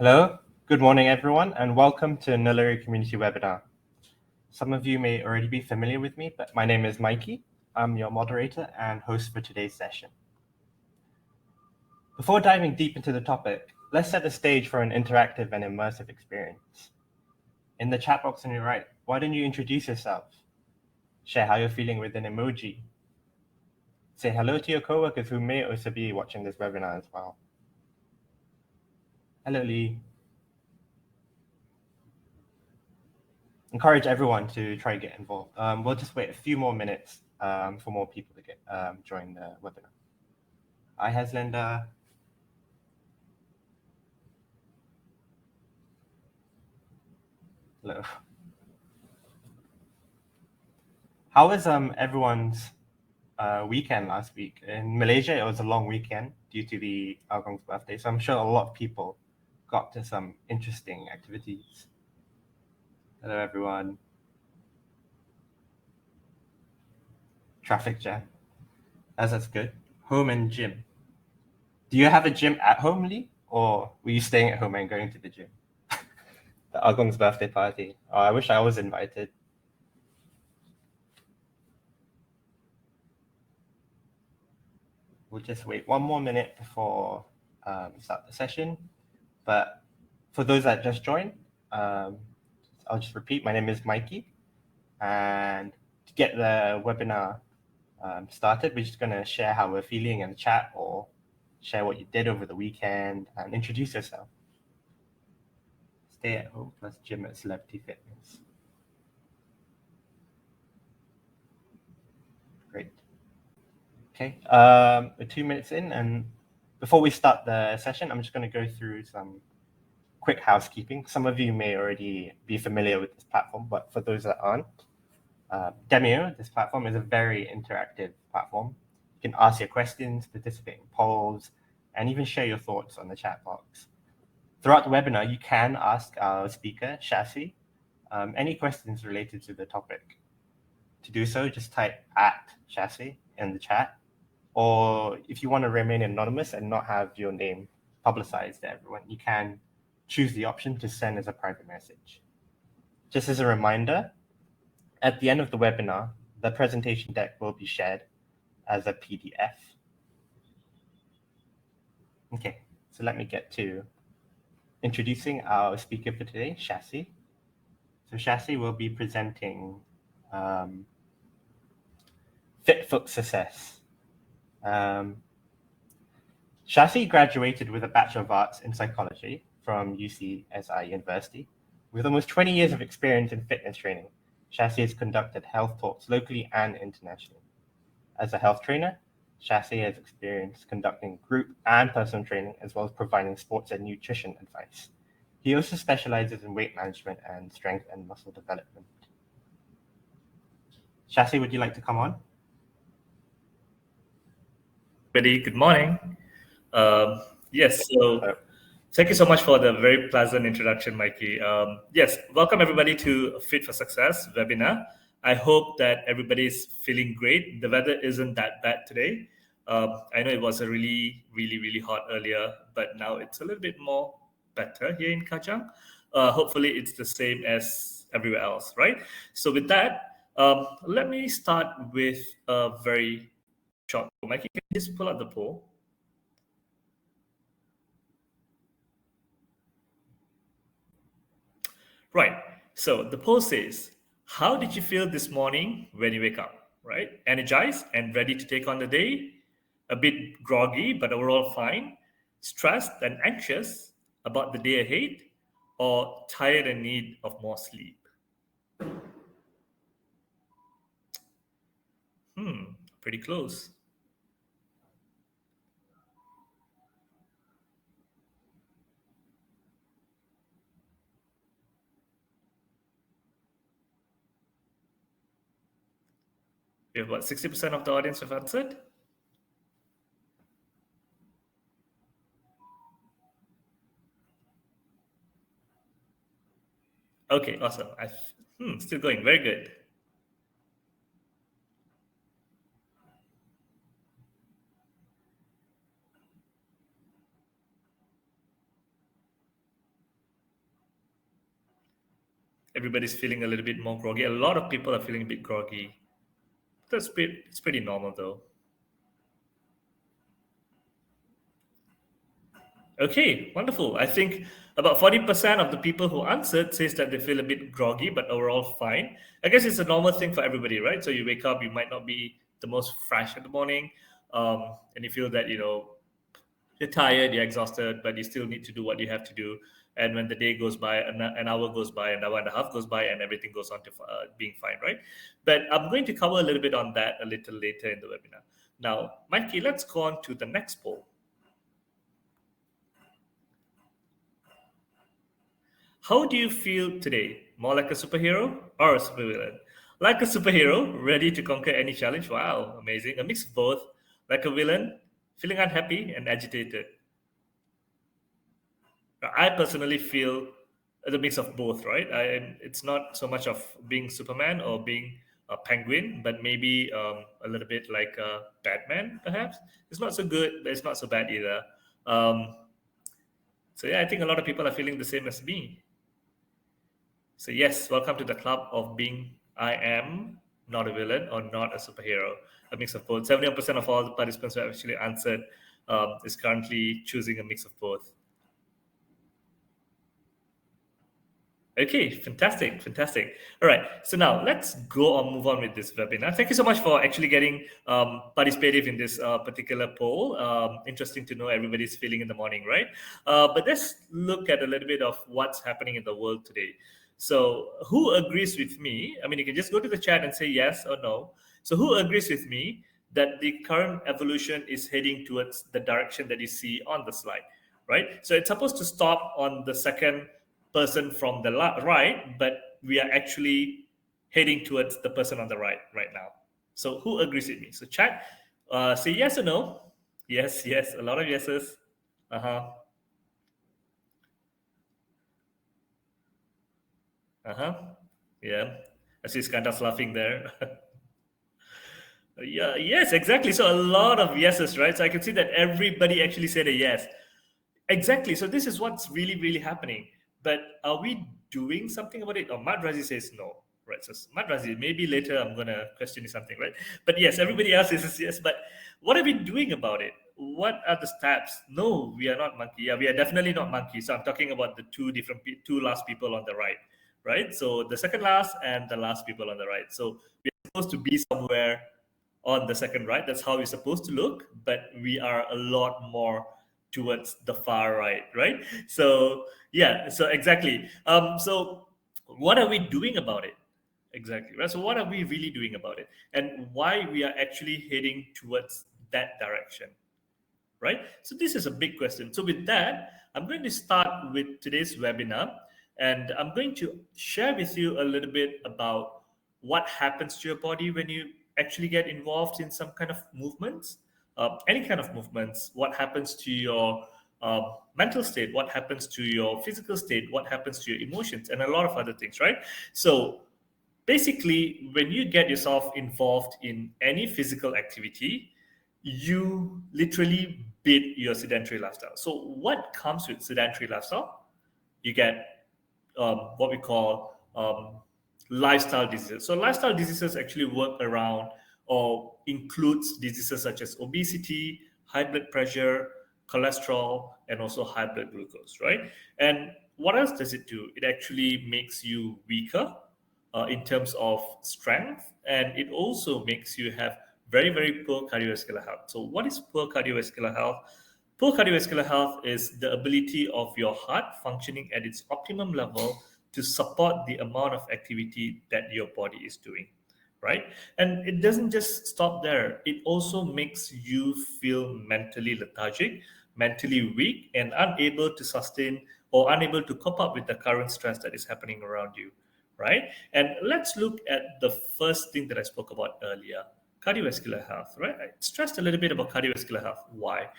Hello, good morning everyone, and welcome to Naluri Community Webinar. Some of you may already be familiar with me, but my name is Mikey. I'm your moderator and host for today's session. Before diving deep into the topic, let's set the stage for an interactive and immersive experience. In the chat box on your right, why don't you introduce yourself? Share how you're feeling with an emoji. Say hello to your coworkers who may also be watching this webinar as well. Hello, Lee. Encourage everyone to try and get involved. We'll just wait a few more minutes for more people to get join the webinar. Hi, Haslinda. Hello. How was everyone's weekend last week? In Malaysia, it was a long weekend due to the Agong's birthday, so I'm sure a lot of people got to some interesting activities. Hello, everyone. Traffic jam. That's good. Home and gym. Do you have a gym at home, Lee? Or were you staying at home and going to the gym? The Agong's birthday party. Oh, I wish I was invited. We'll just wait one more minute before start the session. But for those that just joined, I'll just repeat, my name is Mikey. And to get the webinar started, we're just going to share how we're feeling in the chat or share what you did over the weekend and introduce yourself. Stay at home plus gym at Celebrity Fitness. Great. Okay, we're 2 minutes in, and before we start the session, I'm just going to go through some quick housekeeping. Some of you may already be familiar with this platform, but for those that aren't, Demio, this platform is a very interactive platform. You can ask your questions, participate in polls, and even share your thoughts on the chat box. Throughout the webinar, you can ask our speaker, Shasi, any questions related to the topic. To do so, just type @Shasi in the chat, or if you want to remain anonymous and not have your name publicized to everyone, you can choose the option to send as a private message. Just as a reminder, at the end of the webinar, the presentation deck will be shared as a PDF. Okay, so let me get to introducing our speaker for today, Shasi. So Shasi will be presenting Fit for Success. Shasi graduated with a Bachelor of Arts in Psychology from UCSI University. With almost 20 years of experience in fitness training, Shasi has conducted health talks locally and internationally. As a health trainer, Shasi has experience conducting group and personal training, as well as providing sports and nutrition advice. He also specializes in weight management and strength and muscle development. Shasi, would you like to come on? Good morning. Yes, so thank you so much for the very pleasant introduction, Mikey. Yes, welcome everybody to Fit for Success webinar. I hope that everybody's feeling great. The weather isn't that bad today. I know it was a really hot earlier, but now it's a little bit more better here in Kajang. Hopefully it's the same as everywhere else, right? So with that, let me start with a very short poll. Mikey, can you just pull out the poll? Right. So the poll says, how did you feel this morning when you wake up? Right? Energized and ready to take on the day? A bit groggy, but overall fine? Stressed and anxious about the day ahead? Or tired and need of more sleep? Pretty close. We have about 60% of the audience have answered. Okay, awesome. Still going. Very good. everybody's feeling a little bit more groggy. A lot of people are feeling a bit groggy. It's pretty normal though. Okay, wonderful. I think about 40% of the people who answered says that they feel a bit groggy, but overall fine. I guess it's a normal thing for everybody, right? So you wake up, you might not be the most fresh in the morning, and you feel that, you're tired, you're exhausted, but you still need to do what you have to do. And when the day goes by, an hour goes by, an hour and a half goes by, and everything goes on to being fine, right? But I'm going to cover a little bit on that a little later in the webinar. Now, Mikey, let's go on to the next poll. How do you feel today? More like a superhero or a supervillain? Like a superhero, ready to conquer any challenge? Wow, amazing. A mix of both. Like a villain, feeling unhappy and agitated. I personally feel the mix of both, right? It's not so much of being Superman or being a penguin, but maybe a little bit like a Batman, perhaps. It's not so good, but it's not so bad either. So yeah, I think a lot of people are feeling the same as me. So yes, welcome to the club of being I am not a villain or not a superhero. A mix of both. 71% of all the participants who have actually answered is currently choosing a mix of both. Okay, fantastic. All right, so now let's move on with this webinar. Thank you so much for actually getting participative in this particular poll. Interesting to know everybody's feeling in the morning, right? But let's look at a little bit of what's happening in the world today. So who agrees with me? I mean, you can just go to the chat and say yes or no. So who agrees with me that the current evolution is heading towards the direction that you see on the slide, right? So it's supposed to stop on the second person from the right, but we are actually heading towards the person on the right now. So who agrees with me? So chat, say yes or no. Yes, a lot of yeses. Yeah, I see Skanda's laughing there. Yeah, yes, exactly. So a lot of yeses, right? So I can see that everybody actually said a yes. Exactly. So this is what's really happening. But are we doing something about it? Or Madrazi says no, right? So Madrazi, maybe later I'm gonna question you something, right? But yes, everybody else says yes. But what are we doing about it? What are the steps? No, we are not monkey. Yeah, we are definitely not monkey. So I'm talking about the two last people on the right? So the second last and the last people on the right. So we're supposed to be somewhere on the second right. That's how we're supposed to look, but we are a lot more towards the far right? So yeah, so exactly. So what are we doing about it? Exactly, right? So what are we really doing about it, and why we are actually heading towards that direction, right? So this is a big question. So with that, I'm going to start with today's webinar, and I'm going to share with you a little bit about what happens to your body when you actually get involved in some kind of movements, any kind of movements, what happens to your mental state, what happens to your physical state, what happens to your emotions, and a lot of other things, right? So basically, when you get yourself involved in any physical activity, you literally beat your sedentary lifestyle. So what comes with sedentary lifestyle? You get what we call lifestyle diseases. So lifestyle diseases actually work around or includes diseases such as obesity, high blood pressure, cholesterol, and also high blood glucose, right? And what else does it do? It actually makes you weaker in terms of strength, and it also makes you have very poor cardiovascular health. So what is poor cardiovascular health? Poor cardiovascular health is the ability of your heart functioning at its optimum level to support the amount of activity that your body is doing, right? And it doesn't just stop there. It also makes you feel mentally lethargic, mentally weak, and unable to sustain or unable to cope up with the current stress that is happening around you, right? And let's look at the first thing that I spoke about earlier, cardiovascular health, right? I stressed a little bit about cardiovascular health. Why?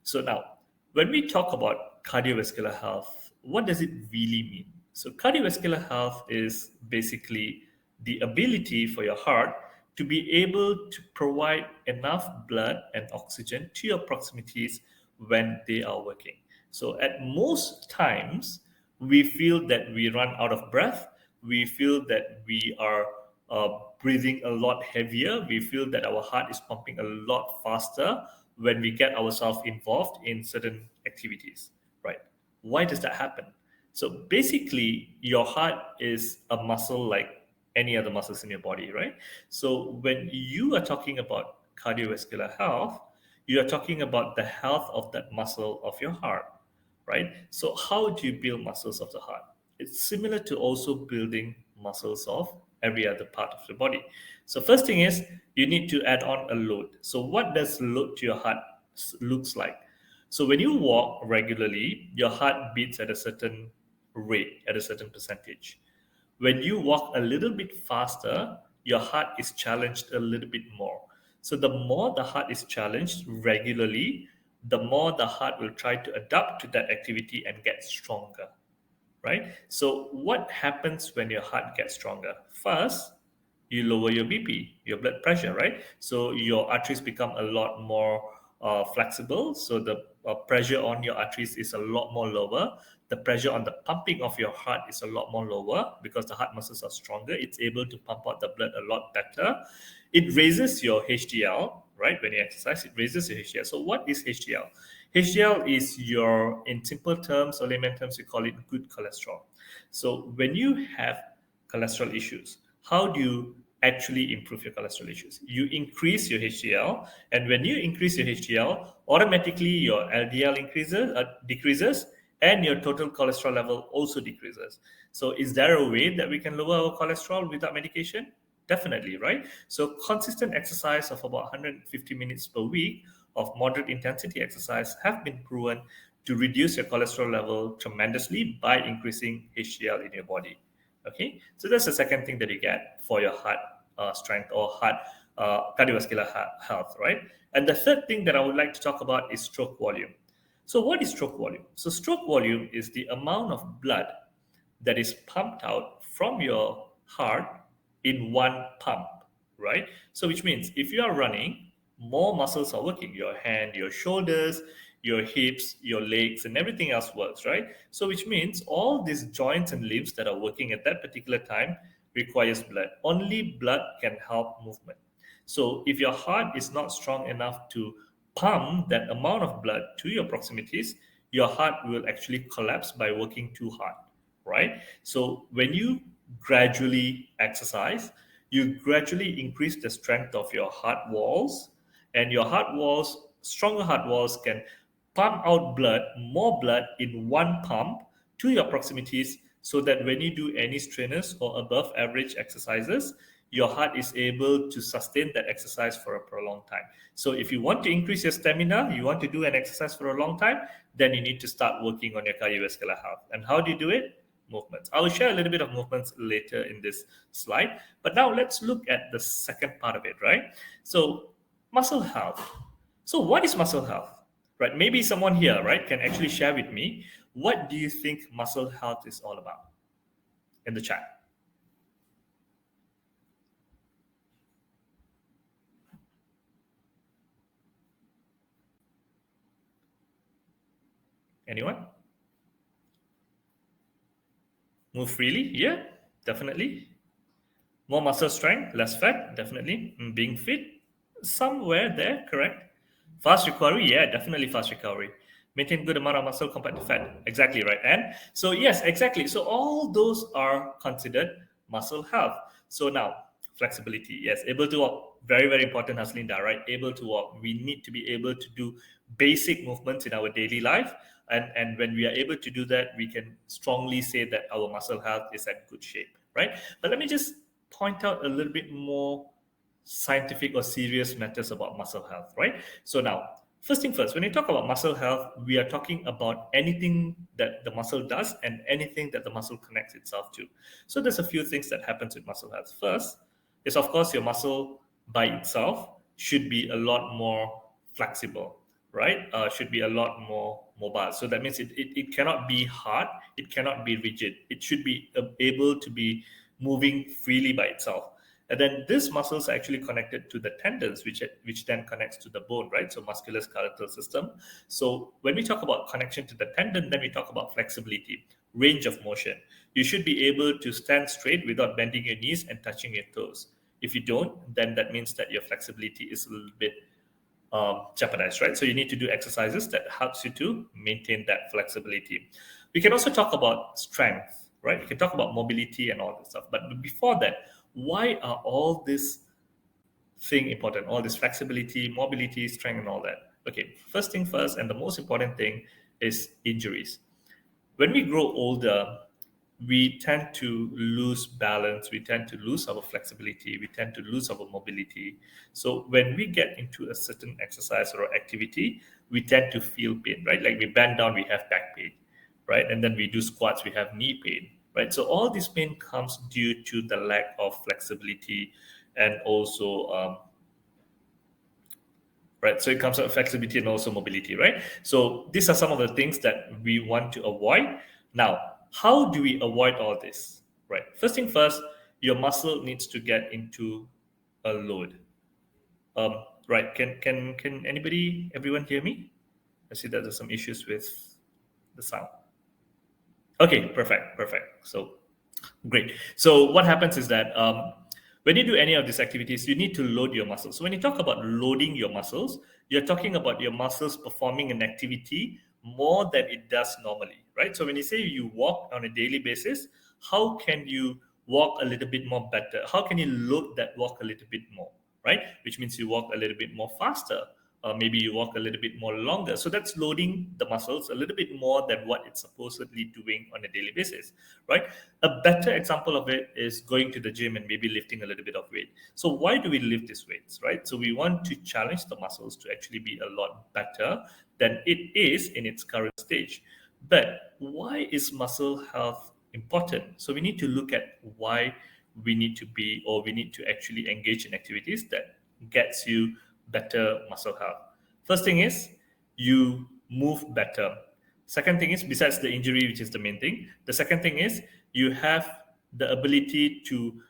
So now, when we talk about cardiovascular health, what does it really mean? So cardiovascular health is basically the ability for your heart to be able to provide enough blood and oxygen to your proximities when they are working. So at most times, we feel that we run out of breath we feel that we are breathing a lot heavier. We feel that our heart is pumping a lot faster when we get ourselves involved in certain activities, right? Why does that happen? So basically, your heart is a muscle like any other muscles in your body, right? So when you are talking about cardiovascular health, you are talking about the health of that muscle of your heart, right? So how do you build muscles of the heart? It's similar to also building muscles of every other part of the body. So first thing is you need to add on a load. So what does load to your heart looks like? So when you walk regularly, your heart beats at a certain rate, at a certain percentage. When you walk a little bit faster, your heart is challenged a little bit more. So the more the heart is challenged regularly, the more the heart will try to adapt to that activity and get stronger, right? So what happens when your heart gets stronger? First, you lower your BP, your blood pressure, right? So your arteries become a lot more flexible. So the pressure on your arteries is a lot more lower. The pressure on the pumping of your heart is a lot more lower because the heart muscles are stronger. It's able to pump out the blood a lot better. It raises your HDL, right? When you exercise, it raises your HDL. So what is HDL? HDL is your, in simple terms or layman terms, you call it good cholesterol. So when you have cholesterol issues, how do you actually improve your cholesterol issues? You increase your HDL, and when you increase your HDL, automatically your LDL decreases, and your total cholesterol level also decreases. So is there a way that we can lower our cholesterol without medication? Definitely, right? So consistent exercise of about 150 minutes per week of moderate intensity exercise have been proven to reduce your cholesterol level tremendously by increasing HDL in your body. Okay, so that's the second thing that you get for your heart strength or heart cardiovascular health, right? And the third thing that I would like to talk about is stroke volume. So what is stroke volume? So stroke volume is the amount of blood that is pumped out from your heart in one pump, right? So which means if you are running, more muscles are working. Your hand, your shoulders, your hips, your legs, and everything else works, right? So which means all these joints and limbs that are working at that particular time requires blood. Only blood can help movement. So if your heart is not strong enough to pump that amount of blood to your proximities, your heart will actually collapse by working too hard, right? So when you gradually exercise, you gradually increase the strength of your heart walls, and your heart walls, stronger heart walls, can pump out blood, more blood in one pump to your proximities, so that when you do any strenuous or above average exercises, your heart is able to sustain that exercise for a prolonged time. So if you want to increase your stamina, you want to do an exercise for a long time, then you need to start working on your cardiovascular health. And how do you do it? Movements. I will share a little bit of movements later in this slide. But now let's look at the second part of it, right? So muscle health. So what is muscle health? Right? Maybe someone here, right, can actually share with me, what do you think muscle health is all about in the chat? Anyone? Move freely? Yeah, definitely. More muscle strength, less fat, definitely. Being fit, somewhere there, correct. Fast recovery, yeah, definitely fast recovery. Maintain good amount of muscle compared to fat, exactly right. And so yes, exactly. So all those are considered muscle health. So now flexibility, yes, able to walk, very very important, Haslinda, right? Able to walk. We need to be able to do basic movements in our daily life, and when we are able to do that, we can strongly say that our muscle health is at good shape, right? But let me just point out a little bit more scientific or serious matters about muscle health, right? So now, first thing first, when you talk about muscle health, we are talking about anything that the muscle does and anything that the muscle connects itself to. So there's a few things that happens with muscle health. First is, of course, your muscle by itself should be a lot more flexible, right? Should be a lot more mobile. So that means it cannot be hard, it cannot be rigid. It should be able to be moving freely by itself. And then this muscles are actually connected to the tendons, which then connects to the bone, right? So musculoskeletal system. So when we talk about connection to the tendon, then we talk about flexibility, range of motion. You should be able to stand straight without bending your knees and touching your toes. If you don't, then that means that your flexibility is a little bit jeopardized, right? So you need to do exercises that helps you to maintain that flexibility. We can also talk about strength, right? We can talk about mobility and all this stuff. But before that, why are all this thing important? All this flexibility, mobility, strength, and all that. Okay, first thing first, and the most important thing is injuries. When we grow older, we tend to lose balance, we tend to lose our flexibility, we tend to lose our mobility. So when we get into a certain exercise or activity, we tend to feel pain, right? Like we bend down, we have back pain, right? And then we do squats, we have knee pain, right? So all this pain comes due to the lack of flexibility and also right? So it comes with flexibility and also mobility, right? So these are some of the things that we want to avoid. Now, how do we avoid all this, right? First thing first, your muscle needs to get into a load. Right? Can everyone hear me? I see that there's some issues with the sound. Okay, perfect. So great. So what happens is that when you do any of these activities, you need to load your muscles. So when you talk about loading your muscles, you're talking about your muscles performing an activity more than it does normally, right? So when you say you walk on a daily basis, how can you walk a little bit more better? How can you load that walk a little bit more, right? Which means you walk a little bit more faster. Maybe you walk a little bit more longer. So that's loading the muscles a little bit more than what it's supposedly doing on a daily basis, right? A better example of it is going to the gym and maybe lifting a little bit of weight. So why do we lift these weights, right? So we want to challenge the muscles to actually be a lot better than it is in its current stage. But why is muscle health important? So we need to look at why we need to actually engage in activities that gets you better muscle health. First thing is you move better. Second thing is, besides the injury, which is the main thing, the second thing is you have the ability to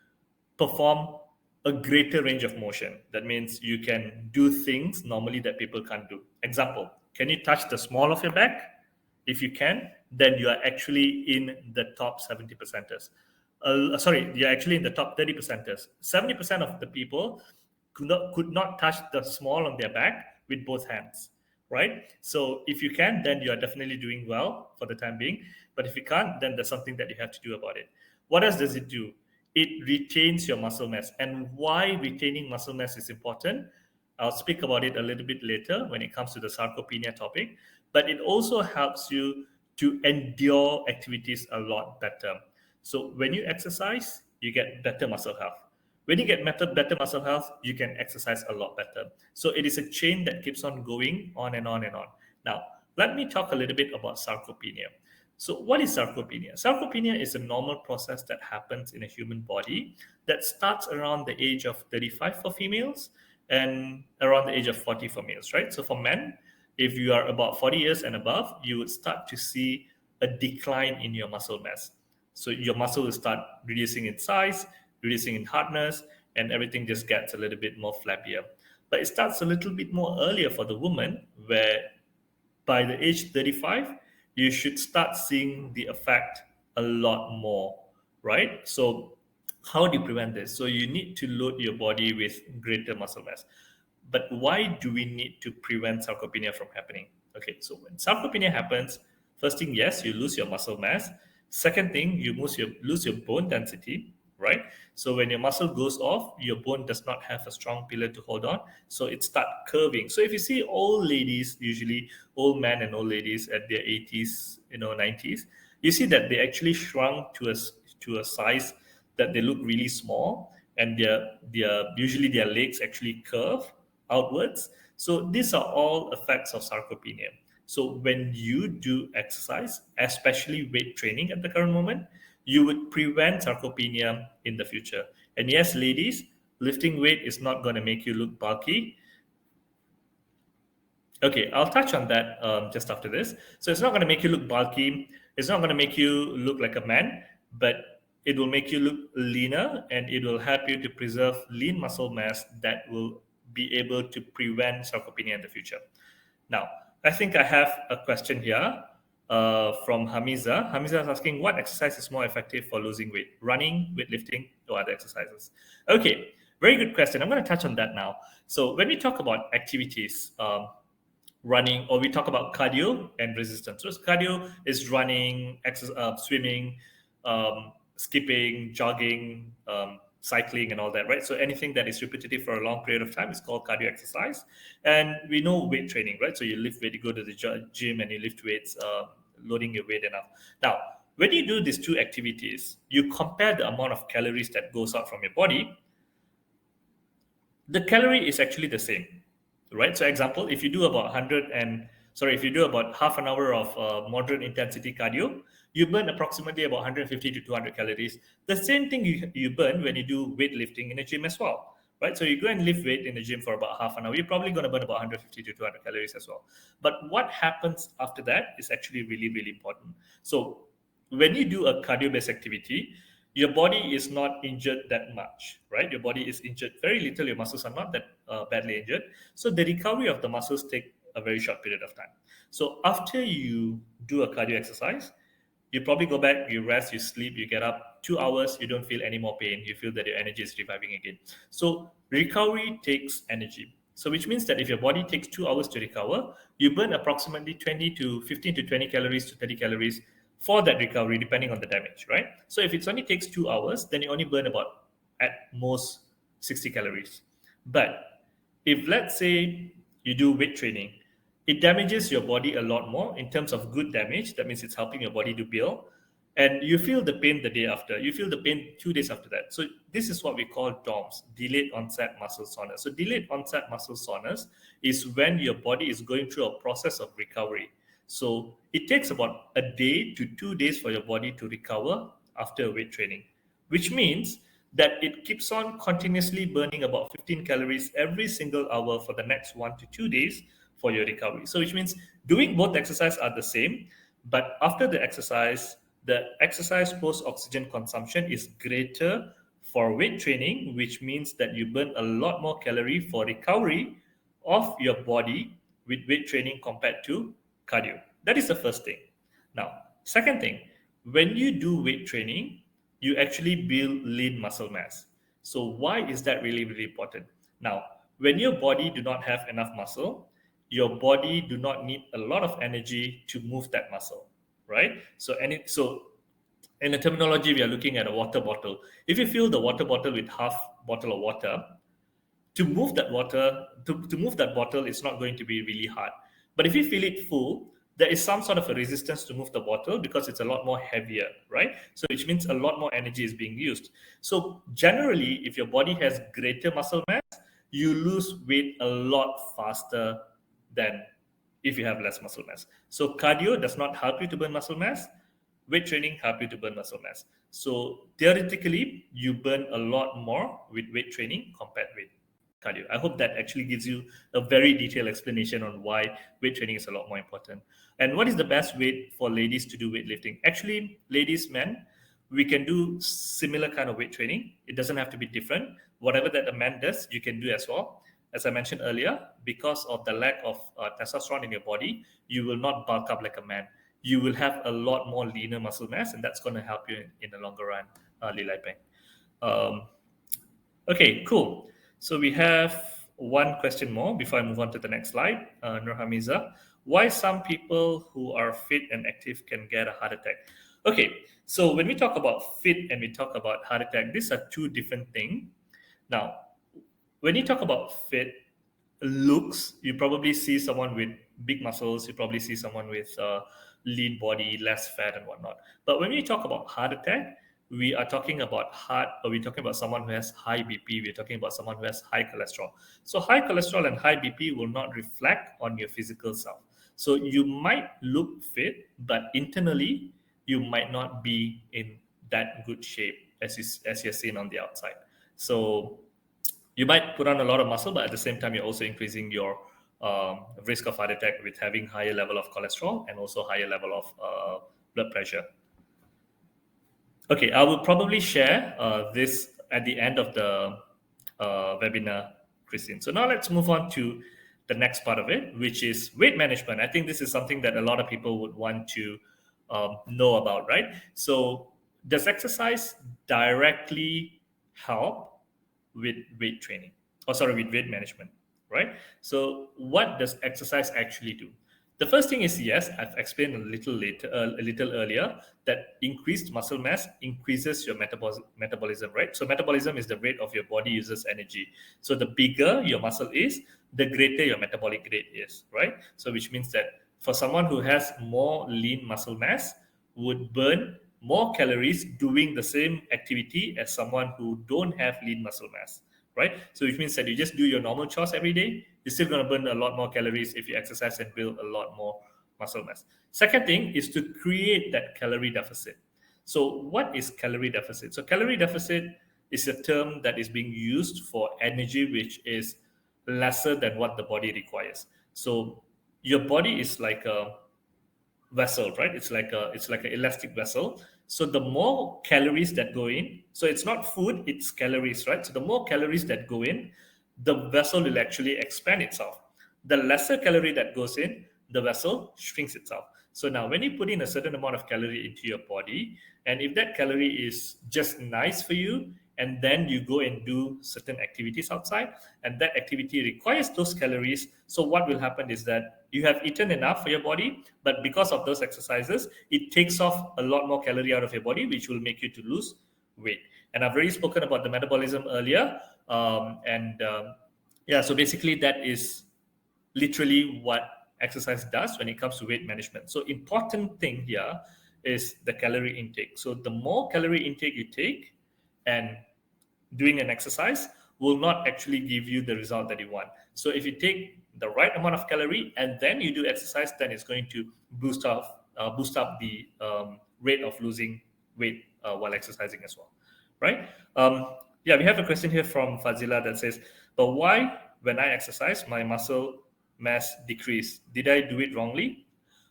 perform a greater range of motion. That means you can do things normally that people can't do. Example, can you touch the small of your back? If you can, then you are actually in the top 70 percenters. You're actually in the top 30 percenters. 70% of the people could not touch the small on their back with both hands, right? So if you can, then you are definitely doing well for the time being. But if you can't, then there's something that you have to do about it. What else does it do? It retains your muscle mass. And why retaining muscle mass is important, I'll speak about it a little bit later when it comes to the sarcopenia topic. But it also helps you to endure activities a lot better. So when you exercise, you get better muscle health. When you get better muscle health, you can exercise a lot better. So it is a chain that keeps on going on and on and on. Now, let me talk a little bit about sarcopenia. So what is sarcopenia? Sarcopenia is a normal process that happens in a human body that starts around the age of 35 for females and around the age of 40 for males, right? So for men, if you are about 40 years and above, you would start to see a decline in your muscle mass. So your muscle will start reducing in size, reducing in hardness, and everything just gets a little bit more flabbier. But it starts a little bit more earlier for the woman, where by the age 35, you should start seeing the effect a lot more, right? So how do you prevent this? So you need to load your body with greater muscle mass. But why do we need to prevent sarcopenia from happening? Okay, so when sarcopenia happens, first thing, yes, you lose your muscle mass. Second thing, you lose your bone density, right? So when your muscle goes off, your bone does not have a strong pillar to hold on, so it starts curving. So if you see old ladies, usually old men and old ladies at their 80s, 90s, you see that they actually shrunk to a size that they look really small, and usually their legs actually curve outwards. So these are all effects of sarcopenia. So when you do exercise, especially weight training at the current moment, you would prevent sarcopenia in the future. And yes, ladies, lifting weight is not going to make you look bulky. Okay, I'll touch on that just after this. So it's not going to make you look bulky. It's not going to make you look like a man, but it will make you look leaner, and it will help you to preserve lean muscle mass that will be able to prevent sarcopenia in the future. Now, I think I have a question here from Hamiza. Hamiza is asking, what exercise is more effective for losing weight? Running, weightlifting, or other exercises? Okay, very good question. I'm going to touch on that now. So when we talk about activities, running, or we talk about cardio and resistance. So cardio is running, swimming, skipping, jogging, cycling, and all that, right? So anything that is repetitive for a long period of time is called cardio exercise. And we know weight training, right? So you lift weight, you go to the gym and you lift weights, loading your weight enough. Now, when you do these two activities, you compare the amount of calories that goes out from your body. The calorie is actually the same, right? So example, if you do about if you do about half an hour of moderate intensity cardio, you burn approximately about 150 to 200 calories. The same thing you burn when you do weightlifting in the gym as well, right? So you go and lift weight in the gym for about half an hour, you're probably going to burn about 150 to 200 calories as well. But what happens after that is actually really, really important. So when you do a cardio-based activity, your body is not injured that much, right? Your body is injured very little. Your muscles are not that badly injured. So the recovery of the muscles take a very short period of time. So after you do a cardio exercise, you probably go back, you rest, you sleep, you get up 2 hours, you don't feel any more pain. You feel that your energy is reviving again. So recovery takes energy. So which means that if your body takes 2 hours to recover, you burn approximately 20 to 15 to 20 calories to 30 calories for that recovery, depending on the damage, right? So if it only takes 2 hours, then you only burn about at most 60 calories. But if, let's say, you do weight training, it damages your body a lot more in terms of good damage. That means it's helping your body to build. And you feel the pain the day after. You feel the pain 2 days after that. So this is what we call DOMS, delayed onset muscle soreness. So delayed onset muscle soreness is when your body is going through a process of recovery. So it takes about a day to 2 days for your body to recover after weight training, which means that it keeps on continuously burning about 15 calories every single hour for the next 1 to 2 days for your recovery. So which means doing both exercise are the same, but after the exercise post-oxygen consumption is greater for weight training, which means that you burn a lot more calorie for recovery of your body with weight training compared to cardio. That is the first thing. Now, second thing, when you do weight training, you actually build lean muscle mass. So why is that really, really important? Now, when your body do not have enough muscle, your body do not need a lot of energy to move that muscle, right? So in the terminology, we are looking at a water bottle. If you fill the water bottle with half bottle of water, to move that bottle, it's not going to be really hard. But if you fill it full, there is some sort of a resistance to move the bottle because it's a lot more heavier, right? So which means a lot more energy is being used. So generally, if your body has greater muscle mass, you lose weight a lot faster than if you have less muscle mass. So cardio does not help you to burn muscle mass. Weight training help you to burn muscle mass. So theoretically, you burn a lot more with weight training compared with cardio. I hope that actually gives you a very detailed explanation on why weight training is a lot more important. And what is the best way for ladies to do weightlifting? Actually, ladies, men, we can do similar kind of weight training. It doesn't have to be different. Whatever that a man does, you can do as well. As I mentioned earlier, because of the lack of testosterone in your body, you will not bulk up like a man. You will have a lot more leaner muscle mass, and that's going to help you in the longer run, Li Lai Peng. Okay, cool. So we have one question more before I move on to the next slide. Nur Hamiza, why some people who are fit and active can get a heart attack? Okay, so when we talk about fit and we talk about heart attack, these are two different things. Now, when you talk about fit looks, you probably see someone with big muscles, you probably see someone with lean body, less fat and whatnot. But when we talk about heart attack, we are talking about we're talking about someone who has high BP, we're talking about someone who has high cholesterol. So high cholesterol and high BP will not reflect on your physical self. So you might look fit, but internally, you might not be in that good shape as you're seen on the outside. So you might put on a lot of muscle, but at the same time, you're also increasing your risk of heart attack with having higher level of cholesterol and also higher level of blood pressure. Okay, I will probably share this at the end of the webinar, Christine. So now let's move on to the next part of it, which is weight management. I think this is something that a lot of people would want to know about, right? So does exercise directly help with weight training? Or sorry, with weight management, right? So what does exercise actually do? The first thing is, yes, I've explained a little earlier, that increased muscle mass increases your metabolism, right? So metabolism is the rate of your body uses energy. So the bigger your muscle is, the greater your metabolic rate is, right? So which means that for someone who has more lean muscle mass, would burn more calories doing the same activity as someone who don't have lean muscle mass, right? So which means that you just do your normal chores every day, you're still going to burn a lot more calories if you exercise and build a lot more muscle mass. Second thing is to create that calorie deficit. So what is calorie deficit? So calorie deficit is a term that is being used for energy which is lesser than what the body requires. So your body is like a vessel, right? It's like an elastic vessel. So the more calories that go in, so it's not food, it's calories, right? So the more calories that go in, the vessel will actually expand itself. The lesser calorie that goes in, the vessel shrinks itself. So now when you put in a certain amount of calorie into your body, and if that calorie is just nice for you, and then you go and do certain activities outside, and that activity requires those calories, so what will happen is that you have eaten enough for your body, but because of those exercises, it takes off a lot more calorie out of your body, which will make you to lose weight. And I've already spoken about the metabolism earlier, yeah, so basically that is literally what exercise does when it comes to weight management. So important thing here is the calorie intake. So the more calorie intake you take, and doing an exercise will not actually give you the result that you want. So if you take the right amount of calorie and then you do exercise, then it's going to boost up the rate of losing weight while exercising as well, right? Yeah, we have a question here from Fazila that says, but why when I exercise my muscle mass decrease? Did I do it wrongly?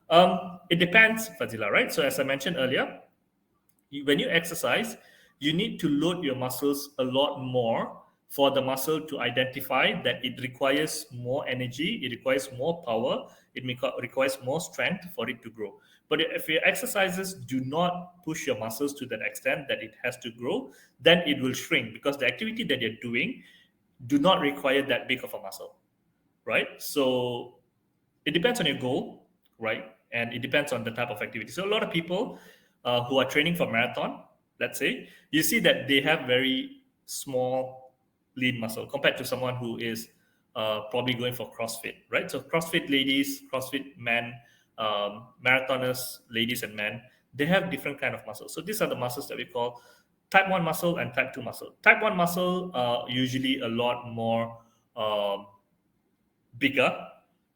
It depends, Fazila, right? So as I mentioned earlier, when you exercise, you need to load your muscles a lot more for the muscle to identify that it requires more energy, it requires more power, requires more strength for it to grow. But if your exercises do not push your muscles to that extent that it has to grow, then it will shrink, because the activity that you're doing do not require that big of a muscle, right? So it depends on your goal, right? And it depends on the type of activity. So a lot of people who are training for marathon, let's say, you see that they have very small lean muscle compared to someone who is probably going for CrossFit, right? So CrossFit ladies, CrossFit men, marathoners, ladies and men, they have different kind of muscles. So these are the muscles that we call type 1 muscle and type 2 muscle. Type 1 muscle are usually a lot more bigger.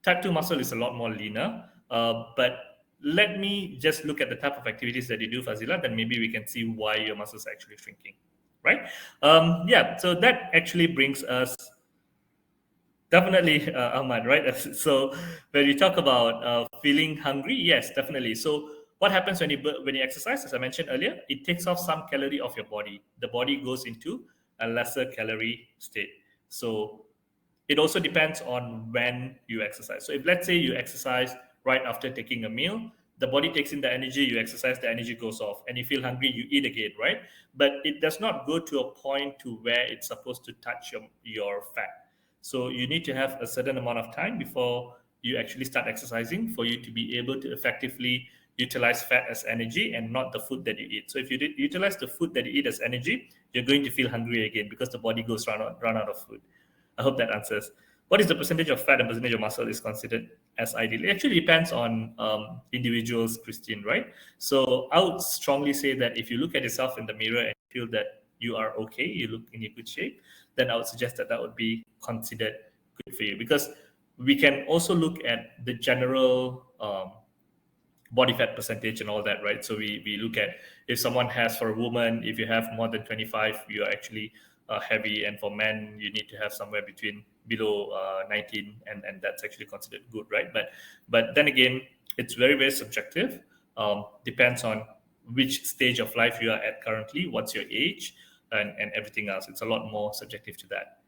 Type 2 muscle is a lot more leaner. But let me just look at the type of activities that you do, Fazila, then maybe we can see why your muscles are actually shrinking, right? Yeah, so that actually brings us definitely, Ahmad, right? So when you talk about feeling hungry, yes, definitely. So what happens when you exercise? As I mentioned earlier, it takes off some calorie of your body. The body goes into a lesser calorie state. So it also depends on when you exercise. So if let's say you exercise right after taking a meal, the body takes in the energy, you exercise, the energy goes off, and you feel hungry, you eat again, right? But it does not go to a point to where it's supposed to touch your fat. So you need to have a certain amount of time before you actually start exercising for you to be able to effectively utilize fat as energy and not the food that you eat. So if you utilize the food that you eat as energy, you're going to feel hungry again because the body goes run out of food. I hope that answers. What is the percentage of fat and percentage of muscle is considered as ideal? It actually depends on individuals, Christine, right? So I would strongly say that if you look at yourself in the mirror and feel that you are okay, you look in a good shape, then I would suggest that would be considered good for you, because we can also look at the general body fat percentage and all that, right? So we look at, if someone has, for a woman, if you have more than 25, you are actually heavy, and for men, you need to have somewhere between below 19, and that's actually considered good, right? But then again, it's very, very subjective. Depends on which stage of life you are at currently, what's your age, and everything else. It's a lot more subjective to that.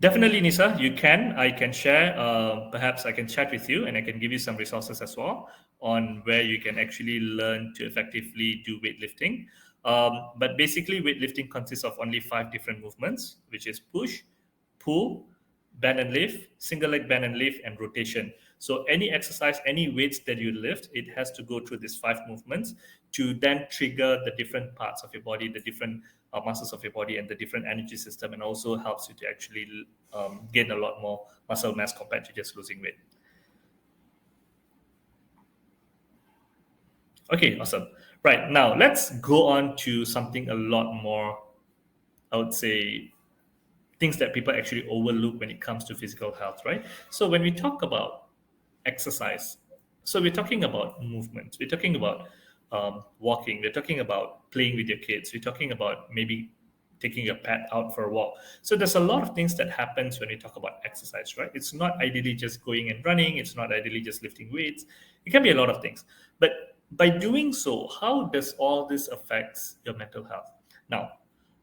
Definitely, Nisa, you can. I can share, perhaps I can chat with you and I can give you some resources as well on where you can actually learn to effectively do weightlifting. But basically, weightlifting consists of only 5 different movements, which is push, pull, bend and lift, single leg bend and lift, and rotation. So any exercise, any weights that you lift, it has to go through these 5 movements to then trigger the different parts of your body, the different muscles of your body, and the different energy system, and also helps you to actually gain a lot more muscle mass compared to just losing weight. Okay, awesome. Right, now let's go on to something a lot more, I would say, things that people actually overlook when it comes to physical health, right? So when we talk about exercise, so we're talking about movement, we're talking about walking, we're talking about playing with your kids, we're talking about maybe taking your pet out for a walk. So there's a lot of things that happens when we talk about exercise, right? It's not ideally just going and running, it's not ideally just lifting weights. It can be a lot of things. But by doing so, how does all this affects your mental health? Now,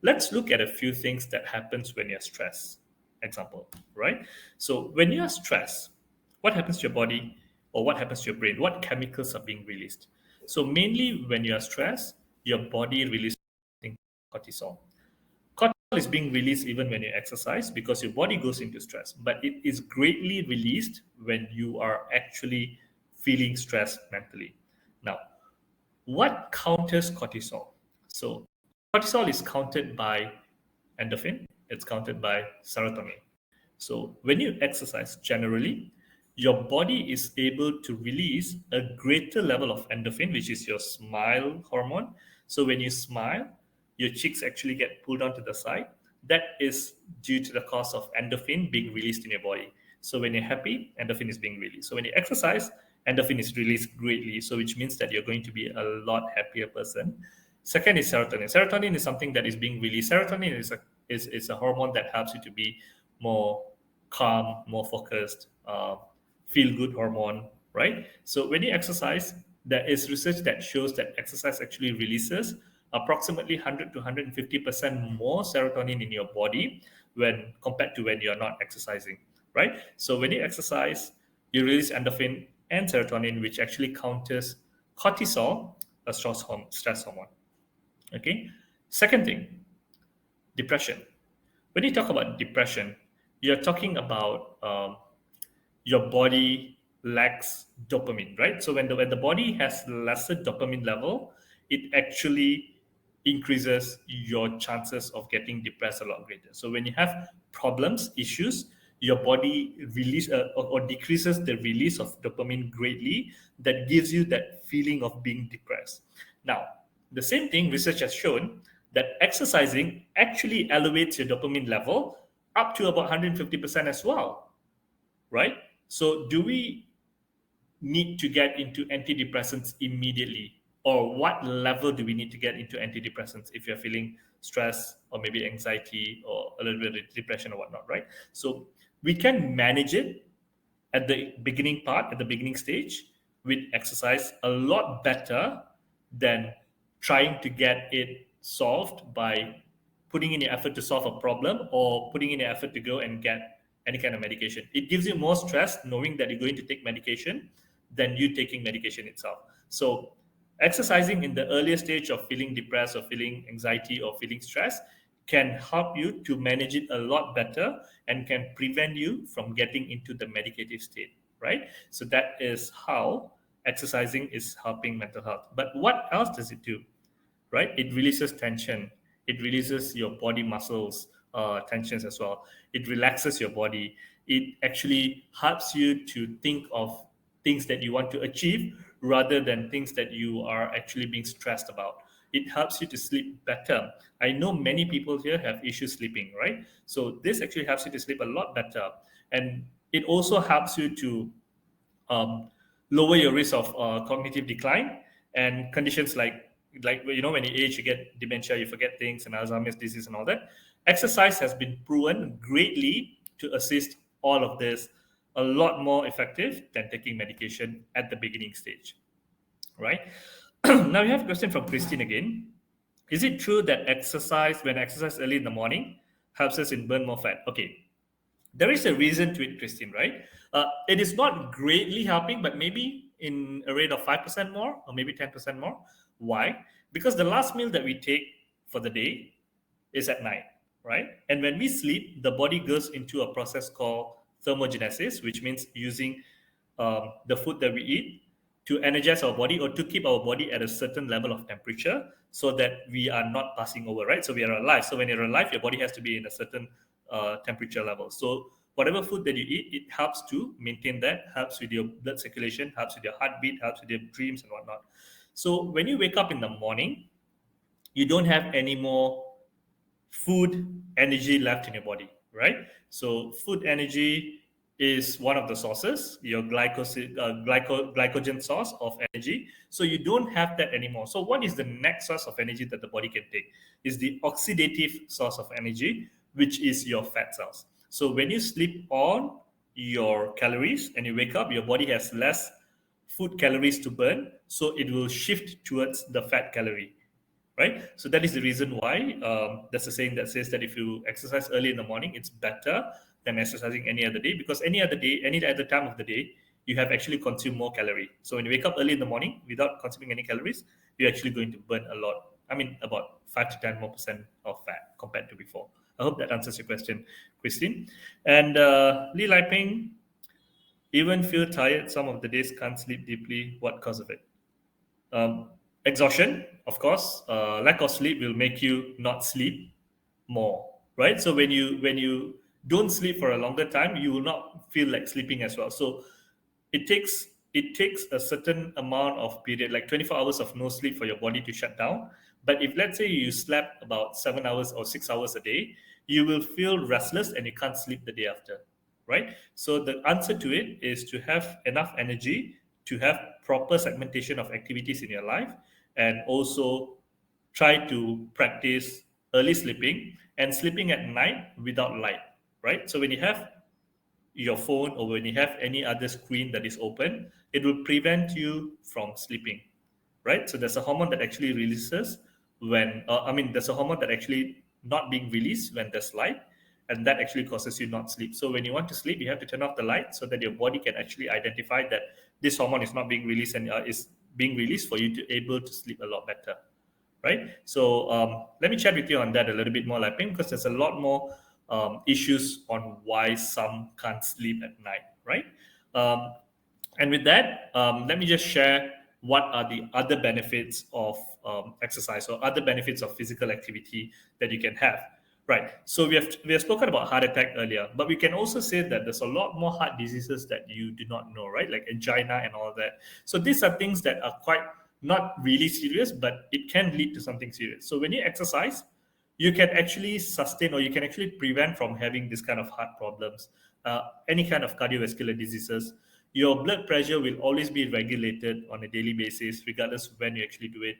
let's look at a few things that happens when you're stressed. Example, right? So when you're stressed, what happens to your body or what happens to your brain? What chemicals are being released? So mainly when you are stressed, your body releases cortisol. Cortisol is being released even when you exercise because your body goes into stress, but it is greatly released when you are actually feeling stressed mentally. Now, what counters cortisol? So cortisol is counted by endorphin, it's counted by serotonin. So when you exercise generally, your body is able to release a greater level of endorphin, which is your smile hormone. So when you smile, your cheeks actually get pulled onto the side. That is due to the cause of endorphin being released in your body. So when you're happy, endorphin is being released. So when you exercise, endorphin is released greatly. So which means that you're going to be a lot happier person. Second is serotonin. Serotonin is something that is being released. Serotonin is a hormone that helps you to be more calm, more focused, feel good hormone, right? So when you exercise, there is research that shows that exercise actually releases approximately 100 to 150% more serotonin in your body when compared to when you're not exercising, right? So when you exercise, you release endorphin and serotonin, which actually counters cortisol, a stress hormone. Okay. Second thing, depression. When you talk about depression, you're talking about your body lacks dopamine, right? So when the body has lesser dopamine level, it actually increases your chances of getting depressed a lot greater. So when you have problems, issues, your body release or decreases the release of dopamine greatly. That gives you that feeling of being depressed. Now, the same thing, research has shown that exercising actually elevates your dopamine level up to about 150% as well, right? So, do we need to get into antidepressants immediately? Or what level do we need to get into antidepressants if you're feeling stress or maybe anxiety or a little bit of depression or whatnot, right? So, we can manage it at the beginning part, at the beginning stage with exercise a lot better than trying to get it solved by putting in your effort to solve a problem or putting in your effort to go and get any kind of medication. It gives you more stress knowing that you're going to take medication than you taking medication itself. So exercising in the earlier stage of feeling depressed or feeling anxiety or feeling stress can help you to manage it a lot better and can prevent you from getting into the medicative state, right? So that is how exercising is helping mental health. But what else does it do, right? It releases tension. It releases your body muscles tensions as well. It relaxes your body. It actually helps you to think of things that you want to achieve rather than things that you are actually being stressed about. It helps you to sleep better. I know many people here have issues sleeping, right? So this actually helps you to sleep a lot better. And it also helps you to lower your risk of cognitive decline and conditions like when you age, you get dementia, you forget things, and Alzheimer's disease and all that. Exercise has been proven greatly to assist all of this a lot more effective than taking medication at the beginning stage, right? Now we have a question from Christine again. Is it true that when exercise early in the morning helps us in burn more fat? Okay, there is a reason to it, Christine, right? It is not greatly helping, but maybe in a rate of 5% more or maybe 10% more. Why? Because the last meal that we take for the day is at night, right? And when we sleep, the body goes into a process called thermogenesis, which means using the food that we eat to energize our body or to keep our body at a certain level of temperature so that we are not passing over, right? So we are alive. So when you're alive, your body has to be in a certain temperature level. So whatever food that you eat, it helps to maintain that, helps with your blood circulation, helps with your heartbeat, helps with your dreams and whatnot. So when you wake up in the morning, you don't have any more food energy left in your body, right? So food energy is one of the sources, your glycogen source of energy. So you don't have that anymore. So what is the next source of energy that the body can take? Is the oxidative source of energy, which is your fat cells. So when you sleep on your calories and you wake up, your body has less food calories to burn, so it will shift towards the fat calorie, right? So that is the reason why there's a saying that says that if you exercise early in the morning, it's better than exercising any other day, because any other day, any other time of the day, you have actually consumed more calorie. So when you wake up early in the morning without consuming any calories, you're actually going to burn a lot. I mean, about 5 to 10 more percent of fat compared to before. I hope that answers your question, Christine. And Lee Lai Ping, even feel tired some of the days, can't sleep deeply. What cause of it? Exhaustion, of course. Lack of sleep will make you not sleep more, right? So when you don't sleep for a longer time, you will not feel like sleeping as well. So it takes a certain amount of period, like 24 hours of no sleep, for your body to shut down. But if, let's say, you slept about 7 hours or 6 hours a day, you will feel restless and you can't sleep the day after, right? So the answer to it is to have enough energy, to have proper segmentation of activities in your life, and also try to practice early sleeping and sleeping at night without light, right? So when you have your phone or when you have any other screen that is open, it will prevent you from sleeping, right? So there's a hormone that actually releases when, there's a hormone that actually not being released when there's light, and that actually causes you not sleep. So when you want to sleep, you have to turn off the light so that your body can actually identify that this hormone is not being released and is being released for you to able to sleep a lot better, right? So let me chat with you on that a little bit more, Laping, because there's a lot more issues on why some can't sleep at night, right? And with that, let me just share what are the other benefits of exercise or other benefits of physical activity that you can have. Right. So we have spoken about heart attack earlier, but we can also say that there's a lot more heart diseases that you do not know, right? Like angina and all that. So these are things that are quite not really serious, but it can lead to something serious. So when you exercise, you can actually sustain or you can actually prevent from having this kind of heart problems, any kind of cardiovascular diseases. Your blood pressure will always be regulated on a daily basis, regardless of when you actually do it.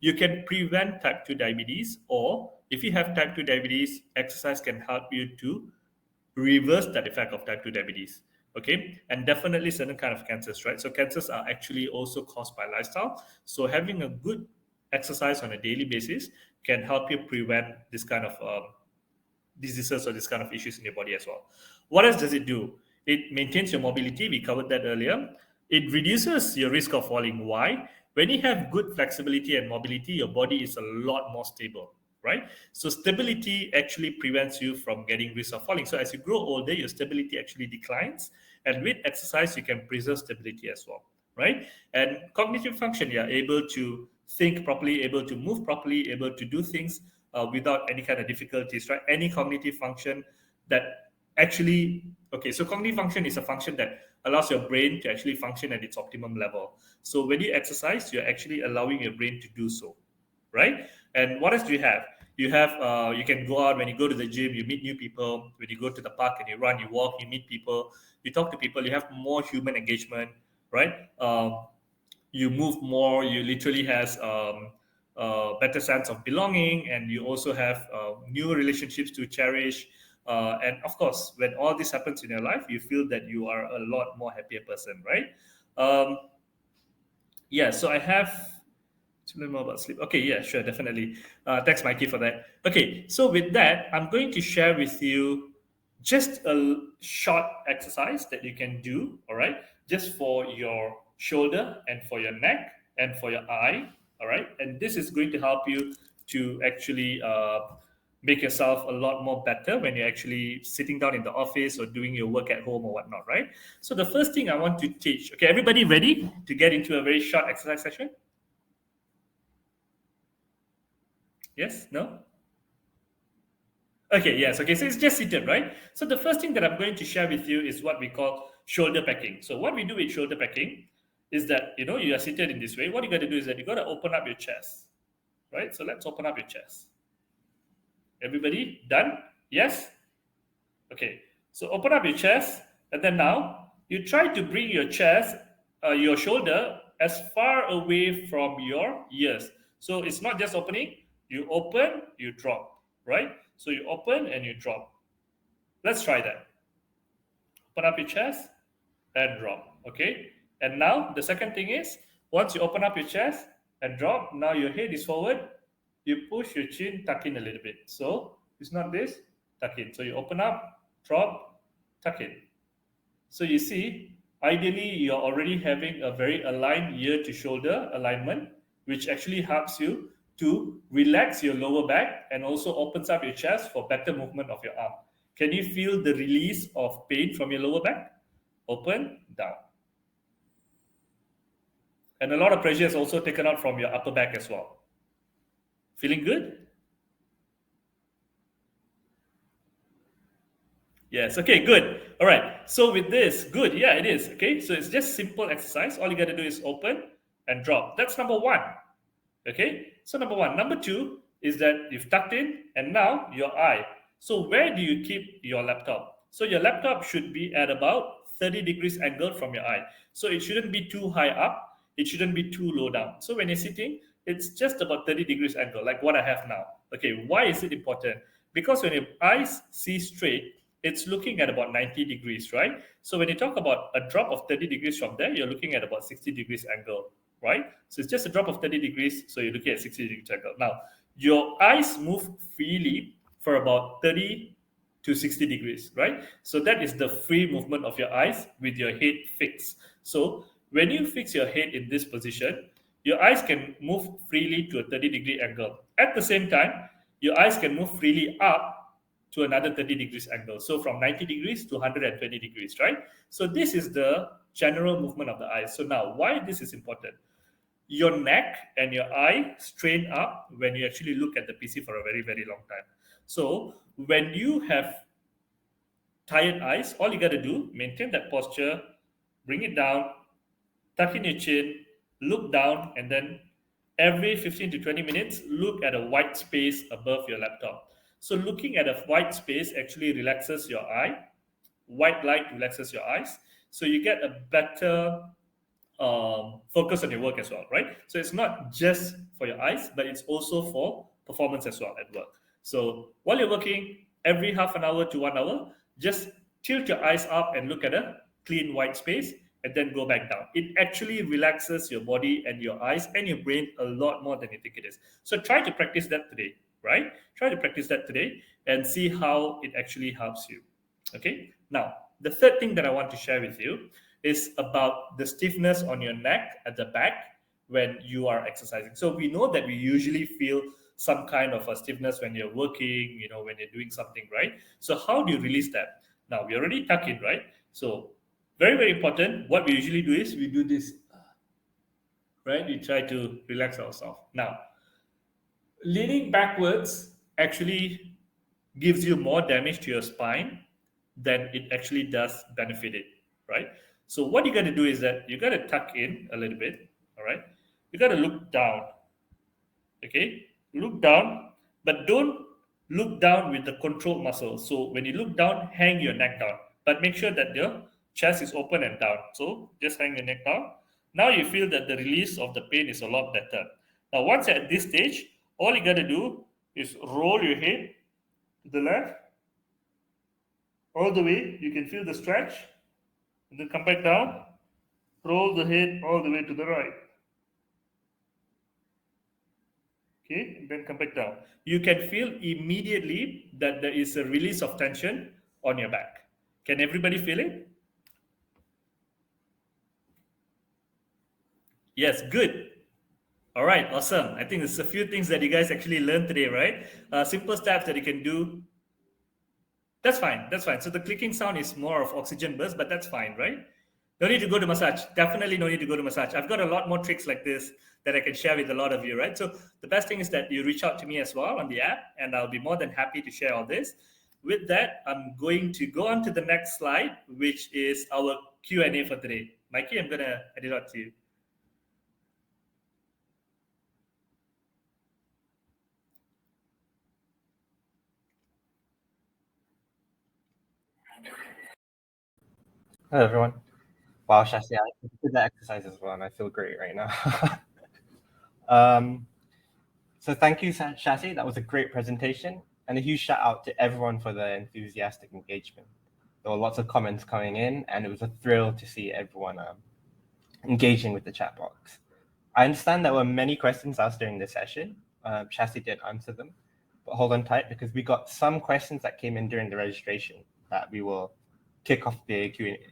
You can prevent type 2 diabetes, or if you have type 2 diabetes, exercise can help you to reverse that effect of type 2 diabetes. Okay, and definitely certain kind of cancers, right? So cancers are actually also caused by lifestyle. So having a good exercise on a daily basis can help you prevent this kind of diseases or this kind of issues in your body as well. What else does it do? It maintains your mobility. We covered that earlier. It reduces your risk of falling. Why? When you have good flexibility and mobility, your body is a lot more stable, right? So stability actually prevents you from getting risk of falling. So as you grow older, your stability actually declines. And with exercise, you can preserve stability as well, right? And cognitive function, you're able to think properly, able to move properly, able to do things without any kind of difficulties, right? Any cognitive function that actually, okay, so cognitive function is a function that allows your brain to actually function at its optimum level. So when you exercise, you're actually allowing your brain to do so, right? And what else do you have? You have, you can go out when you go to the gym, you meet new people. When you go to the park and you run, you walk, you meet people, you talk to people, you have more human engagement, right? You move more, you literally has better sense of belonging, and you also have new relationships to cherish. And of course, when all this happens in your life, you feel that you are a lot more happier person, right? Yeah, so I have to learn more about sleep. Okay, yeah, sure, definitely. Thanks, Mikey, for that. Okay, so with that, I'm going to share with you just a short exercise that you can do, all right, just for your shoulder and for your neck and for your eye, all right, and this is going to help you to actually make yourself a lot more better when you're actually sitting down in the office or doing your work at home or whatnot, right? So the first thing I want to teach, okay, everybody ready to get into a very short exercise session? Yes? No? Okay, yes. Okay, so it's just seated, right? So the first thing that I'm going to share with you is what we call shoulder packing. So what we do with shoulder packing is that, you are seated in this way. What you got to do is that you got to open up your chest, right? So let's open up your chest. Everybody done? Yes? Okay. So open up your chest, and then now you try to bring your chest, your shoulder as far away from your ears. So it's not just opening. You open, you drop, right? So you open and you drop. Let's try that. Open up your chest and drop. Okay. And now the second thing is, once you open up your chest and drop, now your head is forward. You push your chin, tuck in a little bit. So it's not this, tuck in. So you open up, drop, tuck in. So you see, ideally, you're already having a very aligned ear to shoulder alignment, which actually helps you to relax your lower back and also opens up your chest for better movement of your arm. Can you feel the release of pain from your lower back? Open, down. And a lot of pressure is also taken out from your upper back as well. Feeling good? Yes, okay, good. All right, so with this, good, yeah, it is. Okay, so it's just simple exercise. All you got to do is open and drop. That's number one. Okay, so number one. Number two is that you've tucked in and now your eye. So where do you keep your laptop? So your laptop should be at about 30 degrees angle from your eye. So it shouldn't be too high up. It shouldn't be too low down. So when you're sitting, it's just about 30 degrees angle, like what I have now. Okay, why is it important? Because when your eyes see straight, it's looking at about 90 degrees, right? So when you talk about a drop of 30 degrees from there, you're looking at about 60 degrees angle, right? So it's just a drop of 30 degrees, so you're looking at 60 degrees angle. Now, your eyes move freely for about 30 to 60 degrees, right? So that is the free movement of your eyes with your head fixed. So when you fix your head in this position, your eyes can move freely to a 30-degree angle. At the same time, your eyes can move freely up to another 30 degrees angle. So from 90 degrees to 120 degrees, right? So this is the general movement of the eyes. So now, why this is important? Your neck and your eye strain up when you actually look at the PC for a very, very long time. So when you have tired eyes, all you got to do, maintain that posture, bring it down, tuck in your chin, look down, and then every 15 to 20 minutes, look at a white space above your laptop. So looking at a white space actually relaxes your eye. White light relaxes your eyes. So you get a better focus on your work as well, right? So it's not just for your eyes, but it's also for performance as well at work. So while you're working, every half an hour to 1 hour, just tilt your eyes up and look at a clean white space and then go back down. It actually relaxes your body and your eyes and your brain a lot more than you think it is. So try to practice that today, right? Try to practice that today and see how it actually helps you. Okay. Now, the third thing that I want to share with you is about the stiffness on your neck at the back when you are exercising. So we know that we usually feel some kind of a stiffness when you're working, when you're doing something, right? So how do you release that? Now, we already tuck in, right? So very, very important. What we usually do is we do this, right? We try to relax ourselves. Now, leaning backwards actually gives you more damage to your spine than it actually does benefit it, right? So what you got to do is that you got to tuck in a little bit, all right? You got to look down, okay? Look down, but don't look down with the controlled muscle. So when you look down, hang your neck down, but make sure that your chest is open and down. So just hang your neck down. Now you feel that the release of the pain is a lot better. Now, once you're at this stage, all you got to do is roll your head to the left all the way. You can feel the stretch, and then come back down. Roll the head all the way to the right. Okay, and then come back down. You can feel immediately that there is a release of tension on your back. Can everybody feel it? Yes, good. All right, awesome. I think there's a few things that you guys actually learned today, right? Simple steps that you can do. That's fine. That's fine. So the clicking sound is more of oxygen burst, but that's fine, right? No need to go to massage. Definitely no need to go to massage. I've got a lot more tricks like this that I can share with a lot of you, right? So the best thing is that you reach out to me as well on the app, and I'll be more than happy to share all this. With that, I'm going to go on to the next slide, which is our Q&A for today. Mikey, I'm going to hand it out to you. Hello, everyone. Wow, Shasi, I did that exercise as well, and I feel great right now. So thank you, Shasi. That was a great presentation, and a huge shout out to everyone for the enthusiastic engagement. There were lots of comments coming in, and it was a thrill to see everyone engaging with the chat box. I understand there were many questions asked during the session. Shasi did answer them, but hold on tight because we got some questions that came in during the registration that we will kick off the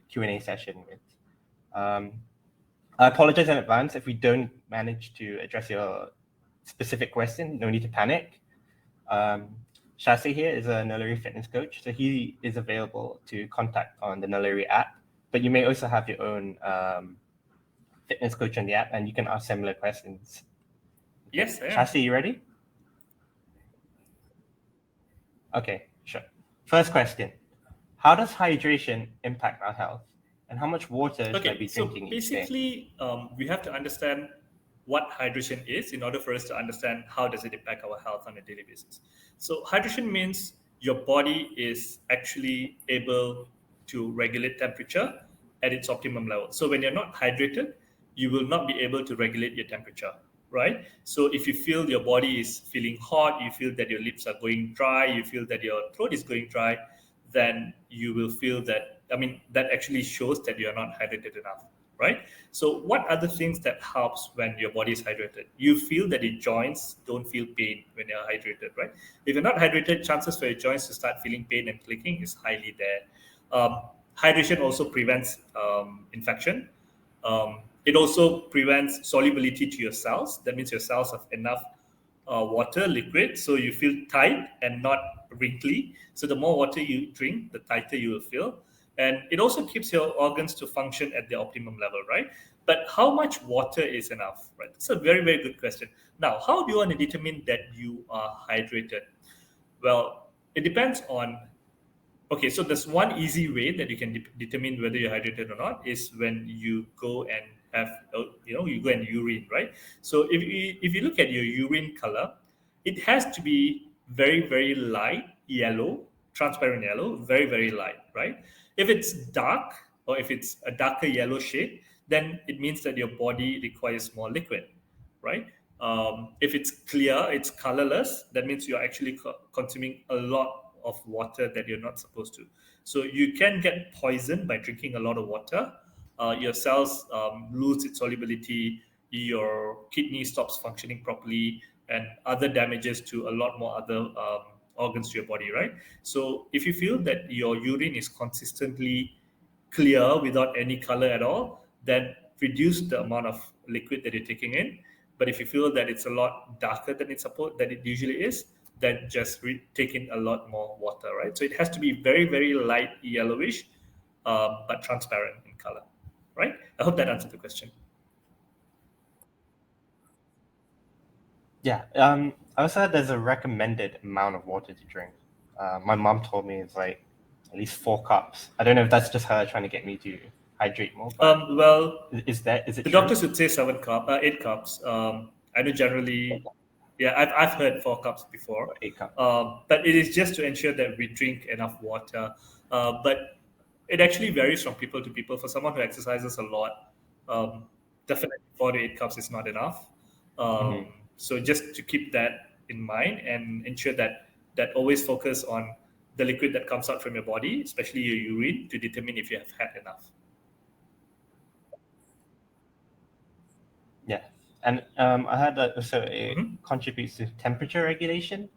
Q&A session with. I apologize in advance if we don't manage to address your specific question. No need to panic. Shasi here is a Naluri fitness coach, so he is available to contact on the Naluri app, but you may also have your own fitness coach on the app, and you can ask similar questions. Yes, I am. Shasi, you ready? Okay, sure. First question. How does hydration impact our health? And how much water should I be drinking each day? Basically, we have to understand what hydration is in order for us to understand how does it impact our health on a daily basis. So hydration means your body is actually able to regulate temperature at its optimum level. So when you're not hydrated, you will not be able to regulate your temperature, right? So if you feel your body is feeling hot, you feel that your lips are going dry, you feel that your throat is going dry, then you will feel that, that actually shows that you're not hydrated enough, right? So what are the things that helps when your body is hydrated? You feel that your joints don't feel pain when you're hydrated, right? If you're not hydrated, chances for your joints to start feeling pain and clicking is highly there. Hydration also prevents infection. It also prevents solubility to your cells. That means your cells have enough water, liquid, so you feel tight and not wrinkly. So the more water you drink, the tighter you will feel. And it also keeps your organs to function at the optimum level, right? But how much water is enough, right? That's a very, very good question. Now, how do you want to determine that you are hydrated? Well, it depends on. Okay, so there's one easy way that you can determine whether you're hydrated or not is when you go and have, you go and urine, right? So if you look at your urine color, it has to be very, very light yellow, transparent yellow, very, very light, right? If it's dark or if it's a darker yellow shade, then it means that your body requires more liquid, right? If it's clear, it's colorless, that means you're actually consuming a lot of water that you're not supposed to. So you can get poisoned by drinking a lot of water. Your cells lose its solubility, your kidney stops functioning properly, and other damages to a lot more other organs to your body, right? So if you feel that your urine is consistently clear without any color at all, then reduce the amount of liquid that you're taking in. But if you feel that it's a lot darker than it usually is, then just take in a lot more water, right? So it has to be very, very light yellowish, but transparent in color, right? I hope that answered the question. Yeah, I also heard there's a recommended amount of water to drink. My mom told me it's like at least 4 cups. I don't know if that's just her trying to get me to hydrate more. But is it the true? doctors would say 8 cups. I know generally, yeah, I've heard 4 cups before. Or 8 cups. But it is just to ensure that we drink enough water. But it actually varies from people to people. For someone who exercises a lot, definitely 4 to 8 cups is not enough. So just to keep that in mind and ensure that always focus on the liquid that comes out from your body, especially your urine, to determine if you have had enough. Yeah, and I heard that also it contributes to temperature regulation,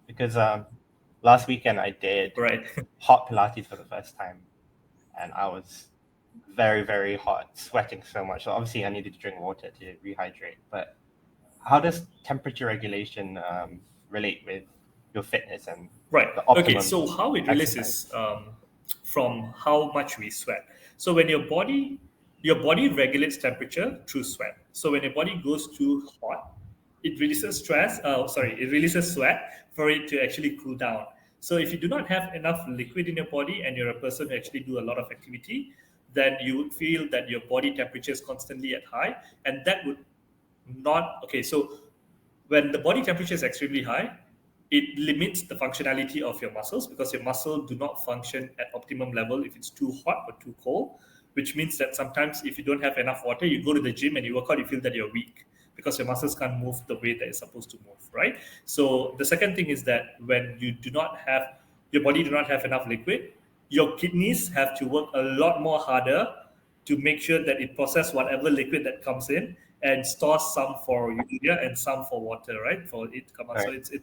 because last weekend I did hot Pilates for the first time, and I was very, very hot, sweating so much. So obviously I needed to drink water to rehydrate. But how does temperature regulation relate with your fitness and the optimum? Okay, so how it relates is from how much we sweat. So when your body regulates temperature through sweat. So when your body goes too hot, it releases it releases sweat for it to actually cool down. So if you do not have enough liquid in your body and you're a person who actually do a lot of activity, then you would feel that your body temperature is constantly at high, and that would not, so when the body temperature is extremely high, it limits the functionality of your muscles, because your muscle do not function at optimum level if it's too hot or too cold, which means that sometimes if you don't have enough water, you go to the gym and you work out, you feel that you're weak because your muscles can't move the way that it's supposed to move, right? So the second thing is that when you do not have, your body do not have enough liquid, your kidneys have to work a lot more harder to make sure that it process whatever liquid that comes in and store some for urea and some for water, right? For it to come out. Right. So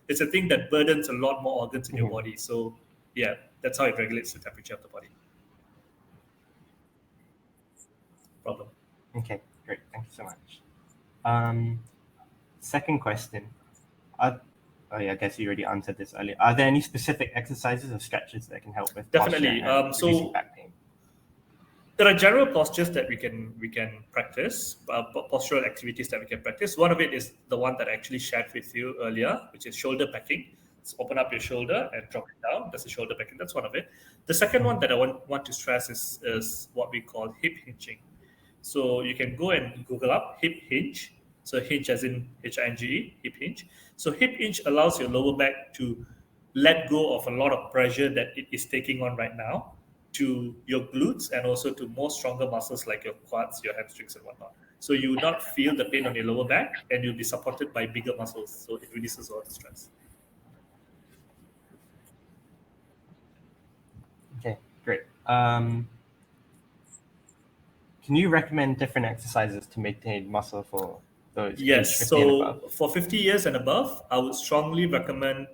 it's a thing that burdens a lot more organs in your body. So yeah, that's how it regulates the temperature of the body. Problem. Okay, great. Thank you so much. Second question. I guess you already answered this earlier. Are there any specific exercises or stretches that can help with Definitely. posture and reducing back pain? There are general postures that we can practice, postural activities that we can practice. One of it is the one that I actually shared with you earlier, which is shoulder packing. So open up your shoulder and drop it down. That's a shoulder packing. That's one of it. The second one that I want to stress is what we call hip hinging. So you can go and Google up hip hinge. So hinge as in Hinge, hip hinge. So hip hinge allows your lower back to let go of a lot of pressure that it is taking on right now to your glutes and also to more stronger muscles like your quads, your hamstrings and whatnot. So you will not feel the pain on your lower back and you'll be supported by bigger muscles. So it reduces all the stress. Okay, great. Can you recommend different exercises to maintain muscle for those age 50 and above? For 50 years and above, I would strongly recommend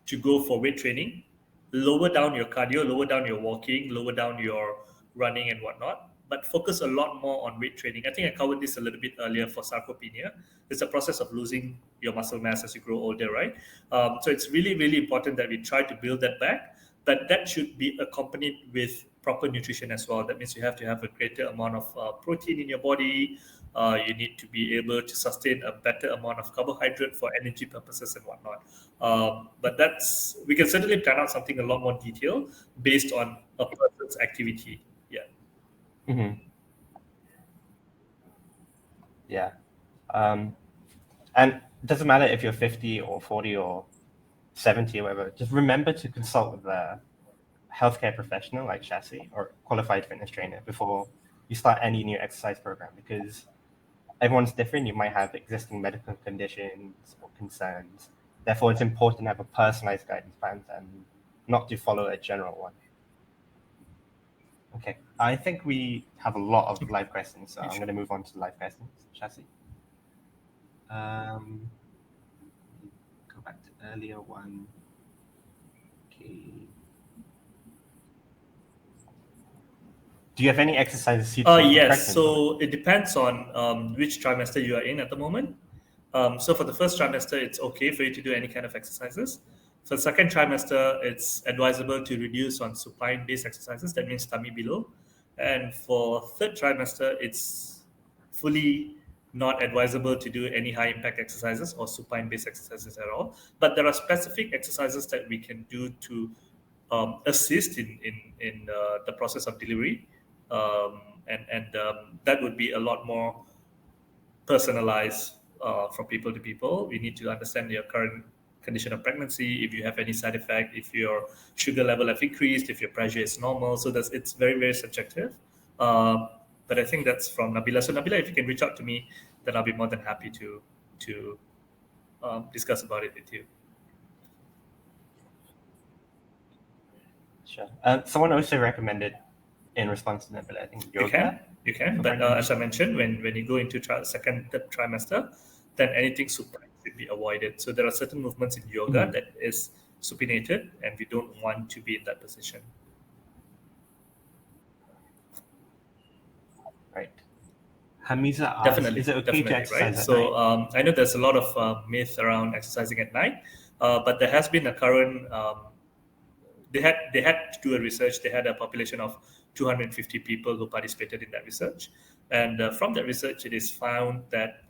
to go for weight training. Lower down your cardio, lower down your walking, lower down your running and whatnot, but focus a lot more on weight training. I think I covered this a little bit earlier for sarcopenia. It's a process of losing your muscle mass as you grow older, right? So it's really, really important that we try to build that back, but that should be accompanied with proper nutrition as well. That means you have to have a greater amount of protein in your body. You need to be able to sustain a better amount of carbohydrate for energy purposes and whatnot. But we can certainly plan out something a lot more detailed based on a person's activity. Yeah. Mm-hmm. Yeah. And it doesn't matter if you're 50 or 40 or 70 or whatever, just remember to consult with a healthcare professional like Shasi or qualified fitness trainer before you start any new exercise program, because everyone's different. You might have existing medical conditions or concerns. Therefore, it's important to have a personalized guidance plan and not to follow a general one. Okay, I think we have a lot of live questions, so I'm going to move on to the live questions. Shasi? Go back to earlier one. Okay. Do you have any exercises suitable? Yes, so it depends on which trimester you are in at the moment. So for the first trimester, it's okay for you to do any kind of exercises. For the second trimester, it's advisable to reduce on supine-based exercises. That means tummy below. And for third trimester, it's fully not advisable to do any high-impact exercises or supine-based exercises at all. But there are specific exercises that we can do to assist in the process of delivery. That would be a lot more personalized from people to people. We need to understand your current condition of pregnancy, if you have any side effect, if your sugar level have increased, if your pressure is normal. So it's very, very subjective. But I think that's from Nabila. So Nabila, if you can reach out to me, then I'll be more than happy to discuss about it with you. Sure. Someone also recommended, in response to that, but I think yoga. You can. But as I mentioned, when you go into second, third trimester, then anything supine should be avoided. So there are certain movements in yoga that is supinated, and we don't want to be in that position. Right. Hamiza asks, Definitely, is it okay to exercise right? at So night? I know there's a lot of myth around exercising at night, but there has been a current. They had to do a research. They had a population of 250 people who participated in that research, and from that research, it is found that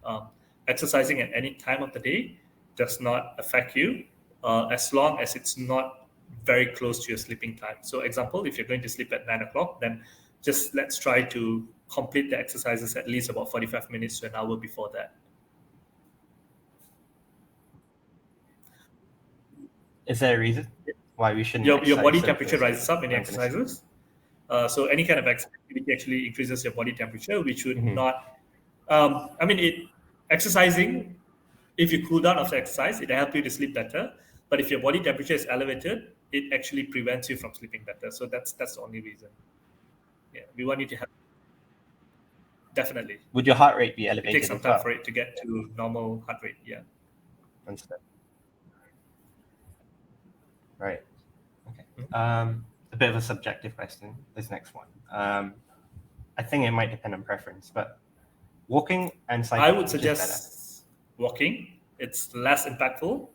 exercising at any time of the day does not affect you, as long as it's not very close to your sleeping time. So, example, if you're going to sleep at 9 o'clock, then just let's try to complete the exercises at least about 45 minutes to an hour before that. Is there a reason why we shouldn't? Your body so temperature closely rises up in when we're gonna sleep? exercises. So any kind of activity actually increases your body temperature, which would not. Exercising, if you cool down after exercise, it helps you to sleep better. But if your body temperature is elevated, it actually prevents you from sleeping better. So that's the only reason. Yeah, we want you to have. Definitely. Would your heart rate be It elevated takes some as time well? for it to get to normal heart rate. Yeah. Understood. Right. Okay. A bit of a subjective question, this next one. I think it might depend on preference, but walking and cycling. I would suggest walking. It's less impactful,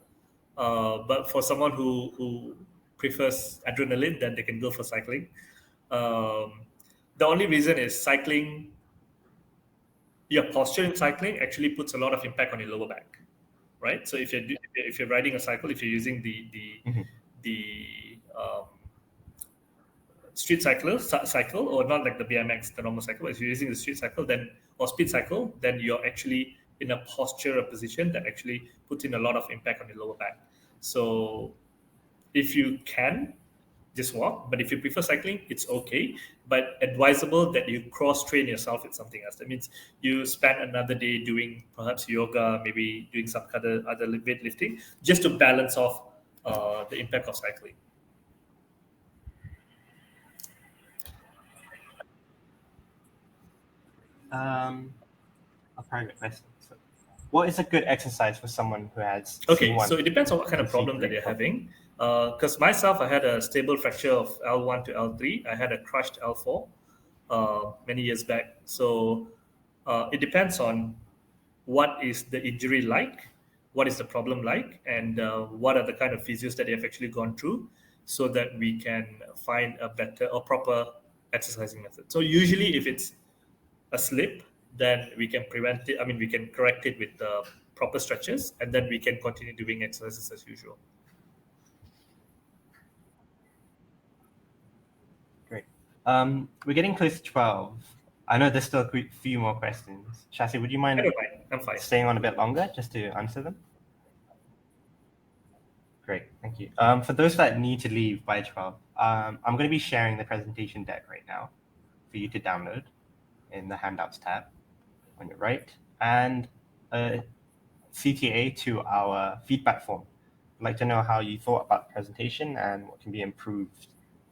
but for someone who prefers adrenaline, then they can go for cycling. The only reason is cycling. Your posture in cycling actually puts a lot of impact on your lower back, right? So if you're riding a cycle, if you're using the street cycle, or not like the BMX, the normal cycle, if you're using the street cycle, then or speed cycle, then you're actually in a posture or position that actually puts in a lot of impact on your lower back. So if you can, just walk. But if you prefer cycling, it's okay. But advisable that you cross train yourself with something else. That means you spend another day doing perhaps yoga, maybe doing some other weightlifting, just to balance off the impact of cycling. A private question. So, what is a good exercise for someone who has Okay, C1 so it depends on what kind of and problem that C3 you're problem? having. Because myself, I had a stable fracture of L1 to L3. I had a crushed L4 many years back. So it depends on what is the injury like, what is the problem like, and what are the kind of physios that you have actually gone through, so that we can find a better or proper exercising method. So usually, if it's a slip, then we can prevent it. I mean, we can correct it with the proper stretches, and then we can continue doing exercises as usual. Great. We're getting close to 12. I know there's still a few more questions. Shasi, would you mind? I don't mind. I'm fine. Staying on a bit longer just to answer them? Great, thank you. For those that need to leave by 12, I'm going to be sharing the presentation deck right now for you to download in the handouts tab on your right, and a CTA to our feedback form. I'd like to know how you thought about the presentation and what can be improved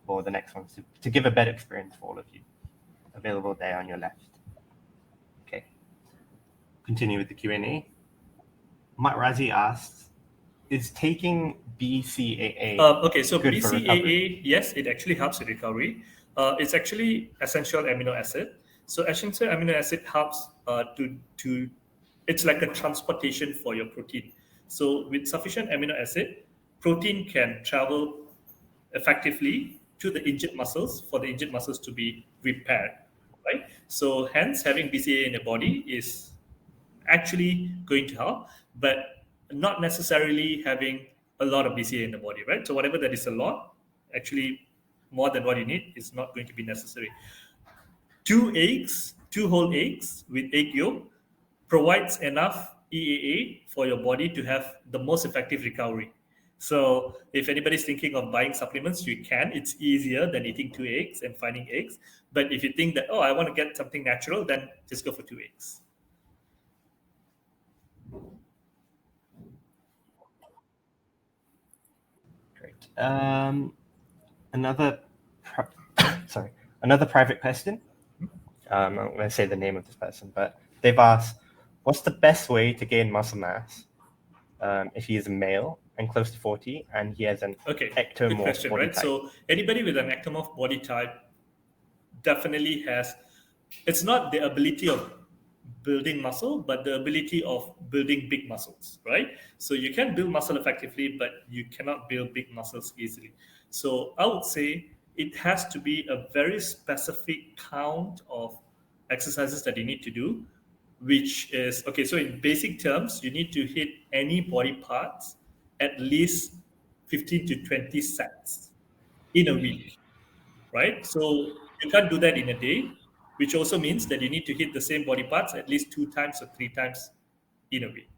for the next ones to give a better experience for all of you. Available there on your left. Okay. Continue with the Q&A. Matt Razi asks, is taking BCAA okay, so good BCAA, yes, it actually helps with recovery. It's actually essential amino acid. So essential amino acid helps to it's like a transportation for your protein. So with sufficient amino acid, protein can travel effectively to the injured muscles for the injured muscles to be repaired, right? So hence having BCAA in the body is actually going to help, but not necessarily having a lot of BCA in the body, right? So whatever that is a lot, actually more than what you need is not going to be necessary. 2 whole eggs with egg yolk provides enough EAA for your body to have the most effective recovery. So if anybody's thinking of buying supplements, you can. It's easier than eating 2 eggs and finding eggs. But if you think that, oh, I want to get something natural, then just go for 2 eggs. Great. Another private question. I'm not going to say the name of this person, but they've asked, what's the best way to gain muscle mass if he is a male and close to 40 and he has an Good ectomorph question, body right? type? So anybody with an ectomorph body type definitely has, it's not the ability of building muscle, but the ability of building big muscles, right? So you can build muscle effectively, but you cannot build big muscles easily. So I would say it has to be a very specific count of exercises that you need to do, which is okay. So in basic terms, you need to hit any body parts at least 15 to 20 sets in a week, right? So you can't do that in a day, which also means that you need to hit the same body parts at least 2 times or 3 times in a week.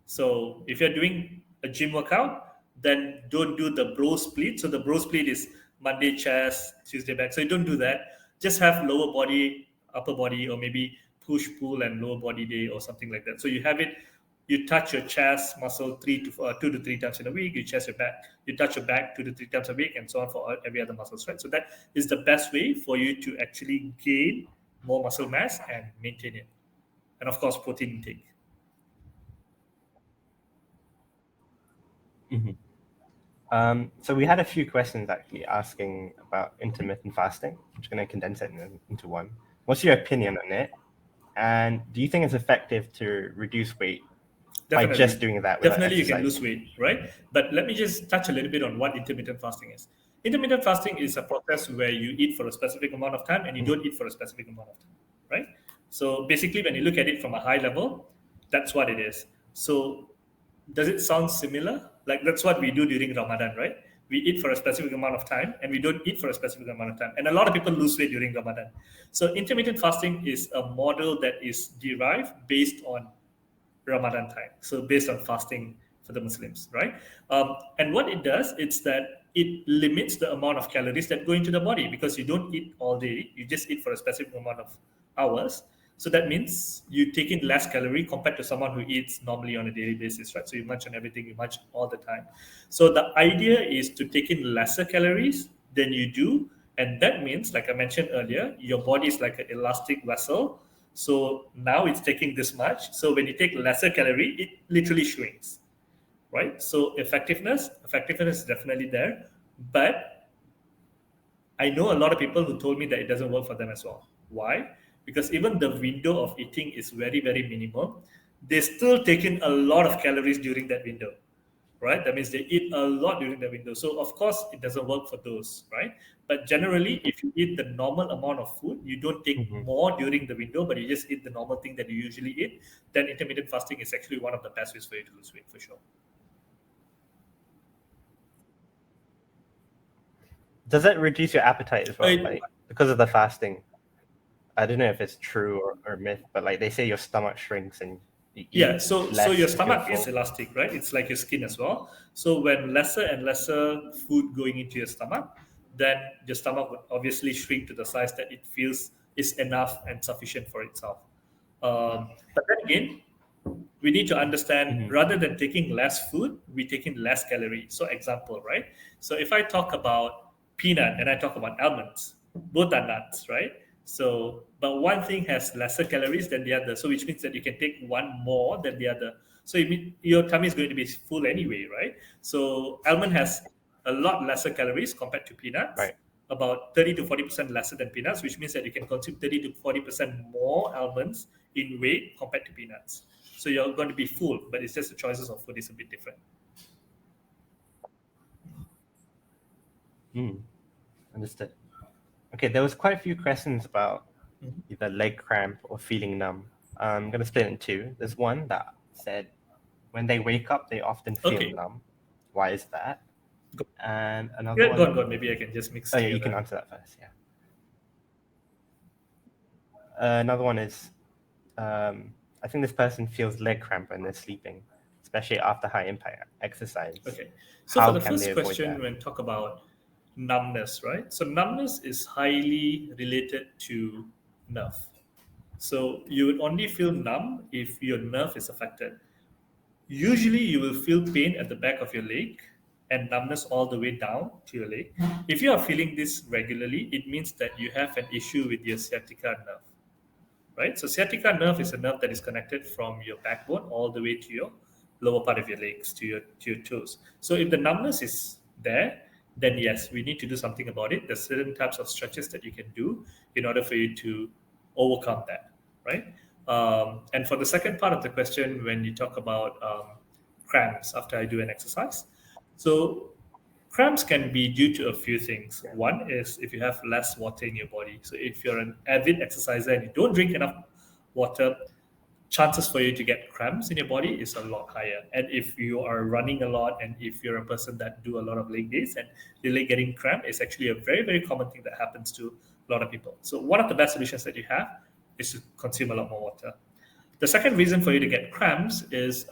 So if you're doing a gym workout, then don't do the bro split. So the bro split is Monday chest, Tuesday back. So you don't do that. Just have lower body, upper body, or maybe push, pull, and lower body day or something like that. So you have it. You touch your chest muscle 2 to 3 times in a week. You chest your back. You touch your back 2 to 3 times a week, and so on for every other muscle, right? So that is the best way for you to actually gain more muscle mass and maintain it. And of course, protein intake. So we had a few questions actually asking about intermittent fasting. I'm just going to condense it into one. What's your opinion on it? And do you think it's effective to reduce weight by just doing that without Definitely, you can exercising? lose weight, right? But let me just touch a little bit on what intermittent fasting is. Intermittent fasting is a process where you eat for a specific amount of time and you don't eat for a specific amount of time, right? So basically, when you look at it from a high level, that's what it is. So does it sound similar? Like that's what we do during Ramadan, right? We eat for a specific amount of time and we don't eat for a specific amount of time. And a lot of people lose weight during Ramadan. So intermittent fasting is a model that is derived based on Ramadan time. So based on fasting for the Muslims, right? And what it does, it's that it limits the amount of calories that go into the body because you don't eat all day. You just eat for a specific amount of hours. So that means you take in less calorie compared to someone who eats normally on a daily basis, right? So you munch on everything, you munch all the time. So the idea is to take in lesser calories than you do. And that means, like I mentioned earlier, your body is like an elastic vessel. So now it's taking this much. So when you take lesser calorie, it literally shrinks, right? So effectiveness is definitely there. But I know a lot of people who told me that it doesn't work for them as well. Why? Because even the window of eating is very, very minimal. They still take in a lot of calories during that window, right? That means they eat a lot during the window. So of course it doesn't work for those, right? But generally, if you eat the normal amount of food, you don't take more during the window, but you just eat the normal thing that you usually eat, then intermittent fasting is actually one of the best ways for you to lose weight for sure. Does it reduce your appetite as well? Like because of the fasting? I don't know if it's true or myth, but like they say your stomach shrinks and you eat so less your if you're stomach is full. elastic, right? It's like your skin as well. So when lesser and lesser food going into your stomach, then your stomach would obviously shrink to the size that it feels is enough and sufficient for itself. But then again, we need to understand rather than taking less food, we taking less calories. So example, right? So if I talk about peanut and I talk about almonds, both are nuts, right? So but one thing has lesser calories than the other, so which means that you can take one more than the other. So you mean your tummy is going to be full anyway, right? So almond has a lot lesser calories compared to peanuts, Right. about 30 to 40% lesser than peanuts, which means that you can consume 30 to 40% more almonds in weight compared to peanuts. So you're going to be full, but it's just the choices of food is a bit different. Understood. Okay, there was quite a few questions about either leg cramp or feeling numb. I'm going to split it in two. There's one that said when they wake up, they often feel numb. Why is that? And another one. Go on. Maybe I can just mix. Oh yeah, you can answer that first. Yeah. Another one is, I think this person feels leg cramp when they're sleeping, especially after high impact exercise. Okay. So for the first question, when talk about numbness, right? So numbness is highly related to nerve. So you would only feel numb if your nerve is affected. Usually, you will feel pain at the back of your leg and numbness all the way down to your leg. If you are feeling this regularly, it means that you have an issue with your sciatica nerve, right? So sciatica nerve is a nerve that is connected from your backbone all the way to your lower part of your legs, to your toes. So if the numbness is there, then yes, we need to do something about it. There's certain types of stretches that you can do in order for you to overcome that, right? And for the second part of the question, when you talk about cramps after I do an exercise, so cramps can be due to a few things. One is if you have less water in your body. So if you're an avid exerciser and you don't drink enough water, chances for you to get cramps in your body is a lot higher. And if you are running a lot, and if you're a person that do a lot of leg days, and the leg getting cramp is actually a very, very common thing that happens to a lot of people. So one of the best solutions that you have is to consume a lot more water. The second reason for you to get cramps is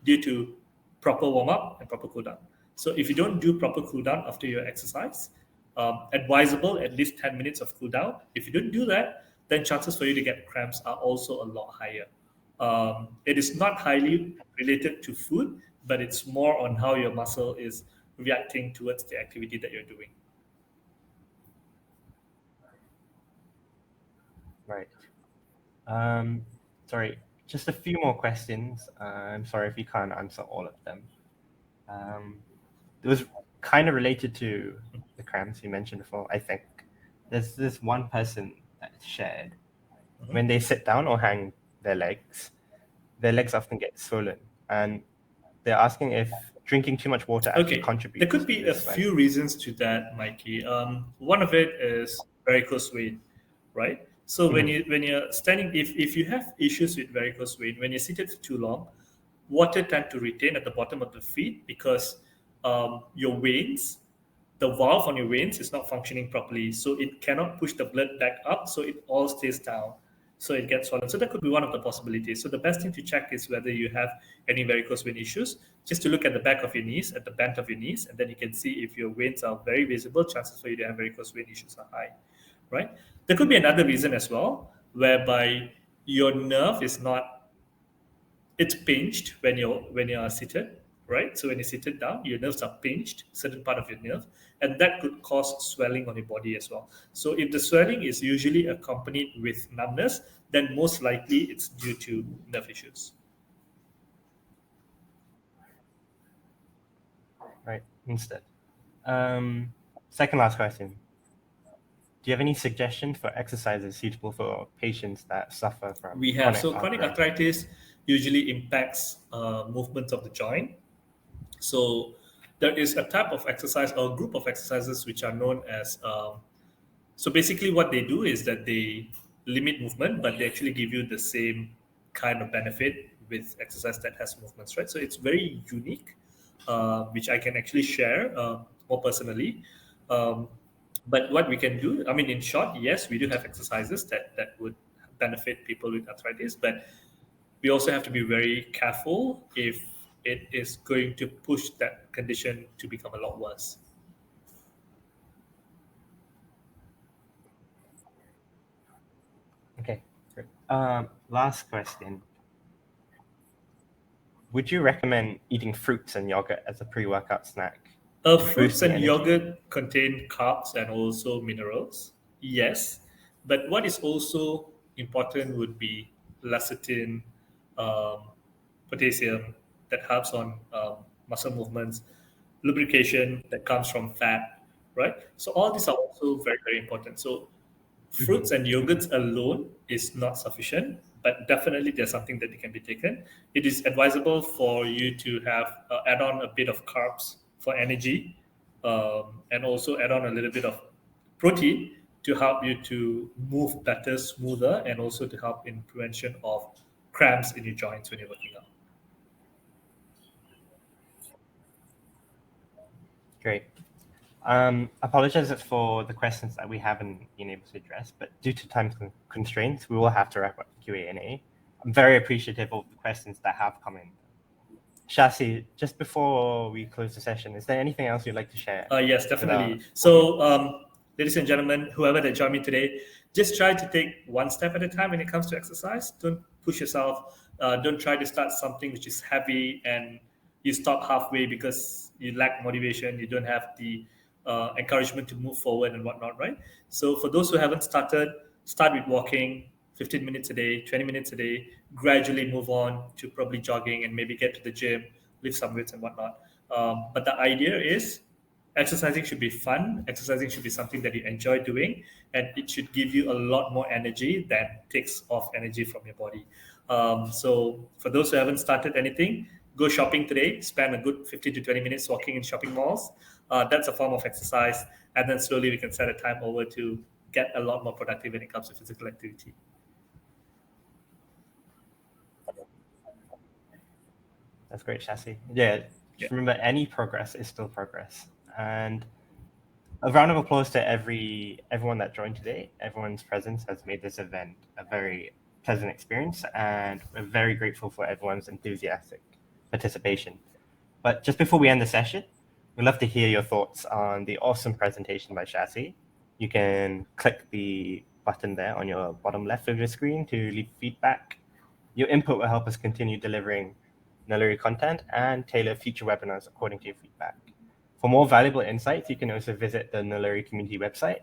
due to proper warm-up and proper cool down. So if you don't do proper cool down after your exercise, advisable at least 10 minutes of cool down. If you don't do that, then chances for you to get cramps are also a lot higher. It is not highly related to food, but it's more on how your muscle is reacting towards the activity that you're doing. Right. Sorry, just a few more questions. I'm sorry if you can't answer all of them. It was kind of related to the cramps you mentioned before, I think. There's this one person that shared when they sit down or hang their legs often get swollen. And they're asking if drinking too much water actually contributes. There could be a few reasons to that, Mikey. One of it is varicose vein, right? So when you're standing, if you have issues with varicose vein, when you're seated for too long, water tend to retain at the bottom of the feet because your veins, the valve on your veins is not functioning properly. So it cannot push the blood back up. So it all stays down. So it gets swollen. So that could be one of the possibilities. So the best thing to check is whether you have any varicose vein issues. Just to look at the back of your knees, at the bend of your knees, and then you can see if your veins are very visible, chances for you to have varicose vein issues are high, right? There could be another reason as well, whereby your nerve is not, it's pinched when you are seated, right? So when you're seated down, your nerves are pinched, certain part of your nerve, and that could cause swelling on your body as well. So if the swelling is usually accompanied with numbness, then most likely it's due to nerve issues. Right, instead. Second last question. Do you have any suggestions for exercises suitable for patients that suffer from chronic arthritis usually impacts movement of the joint. So there is a type of exercise or group of exercises which are known as so basically what they do is that they limit movement, but they actually give you the same kind of benefit with exercise that has movements, right? So it's very unique, which I can actually share more personally. But what we can do, I mean, in short, yes, we do have exercises that would benefit people with arthritis, but we also have to be very careful if it is going to push that condition to become a lot worse. Okay, great. Last question. Would you recommend eating fruits and yogurt as a pre-workout snack? Fruits and yogurt contain carbs and also minerals, yes. But what is also important would be lecithin, potassium that helps on muscle movements, lubrication that comes from fat, right? So all these are also very, very important. So fruits and yogurts alone is not sufficient, but definitely there's something that can be taken. It is advisable for you to have add on a bit of carbs for energy, and also add on a little bit of protein to help you to move better, smoother, and also to help in prevention of cramps in your joints when you're working out. Great. Apologize for the questions that we haven't been able to address, but due to time constraints, we will have to wrap up Q&A. I'm very appreciative of the questions that have come in. Shasi, just before we close the session, is there anything else you'd like to share? Yes, definitely. So, ladies and gentlemen, whoever that joined me today, just try to take one step at a time when it comes to exercise. Don't push yourself. Don't try to start something which is heavy and you stop halfway because you lack motivation, you don't have the encouragement to move forward and whatnot, right? So for those who haven't started, start with walking 15 minutes a day, 20 minutes a day, gradually move on to probably jogging and maybe get to the gym, lift some weights and whatnot. But the idea is exercising should be fun. Exercising should be something that you enjoy doing, and it should give you a lot more energy than takes off energy from your body. So for those who haven't started anything, go shopping today. Spend a good 15 to 20 minutes walking in shopping malls. That's a form of exercise, and then slowly we can set a time over to get a lot more productive when it comes to physical activity. That's great, Shasi. Yeah, just remember, any progress is still progress. And a round of applause to everyone that joined today. Everyone's presence has made this event a very pleasant experience, and we're very grateful for everyone's enthusiastic participation. But just before we end the session, we'd love to hear your thoughts on the awesome presentation by Shasi. You can click the button there on your bottom left of your screen to leave feedback. Your input will help us continue delivering Naluri content and tailor future webinars according to your feedback. For more valuable insights, you can also visit the Naluri community website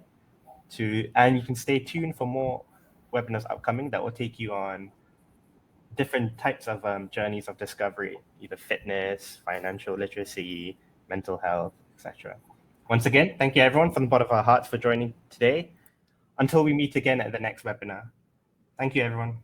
and you can stay tuned for more webinars upcoming that will take you on different types of journeys of discovery, either fitness, financial literacy, mental health, etc. Once again, thank you everyone from the bottom of our hearts for joining today. Until we meet again at the next webinar. Thank you, everyone.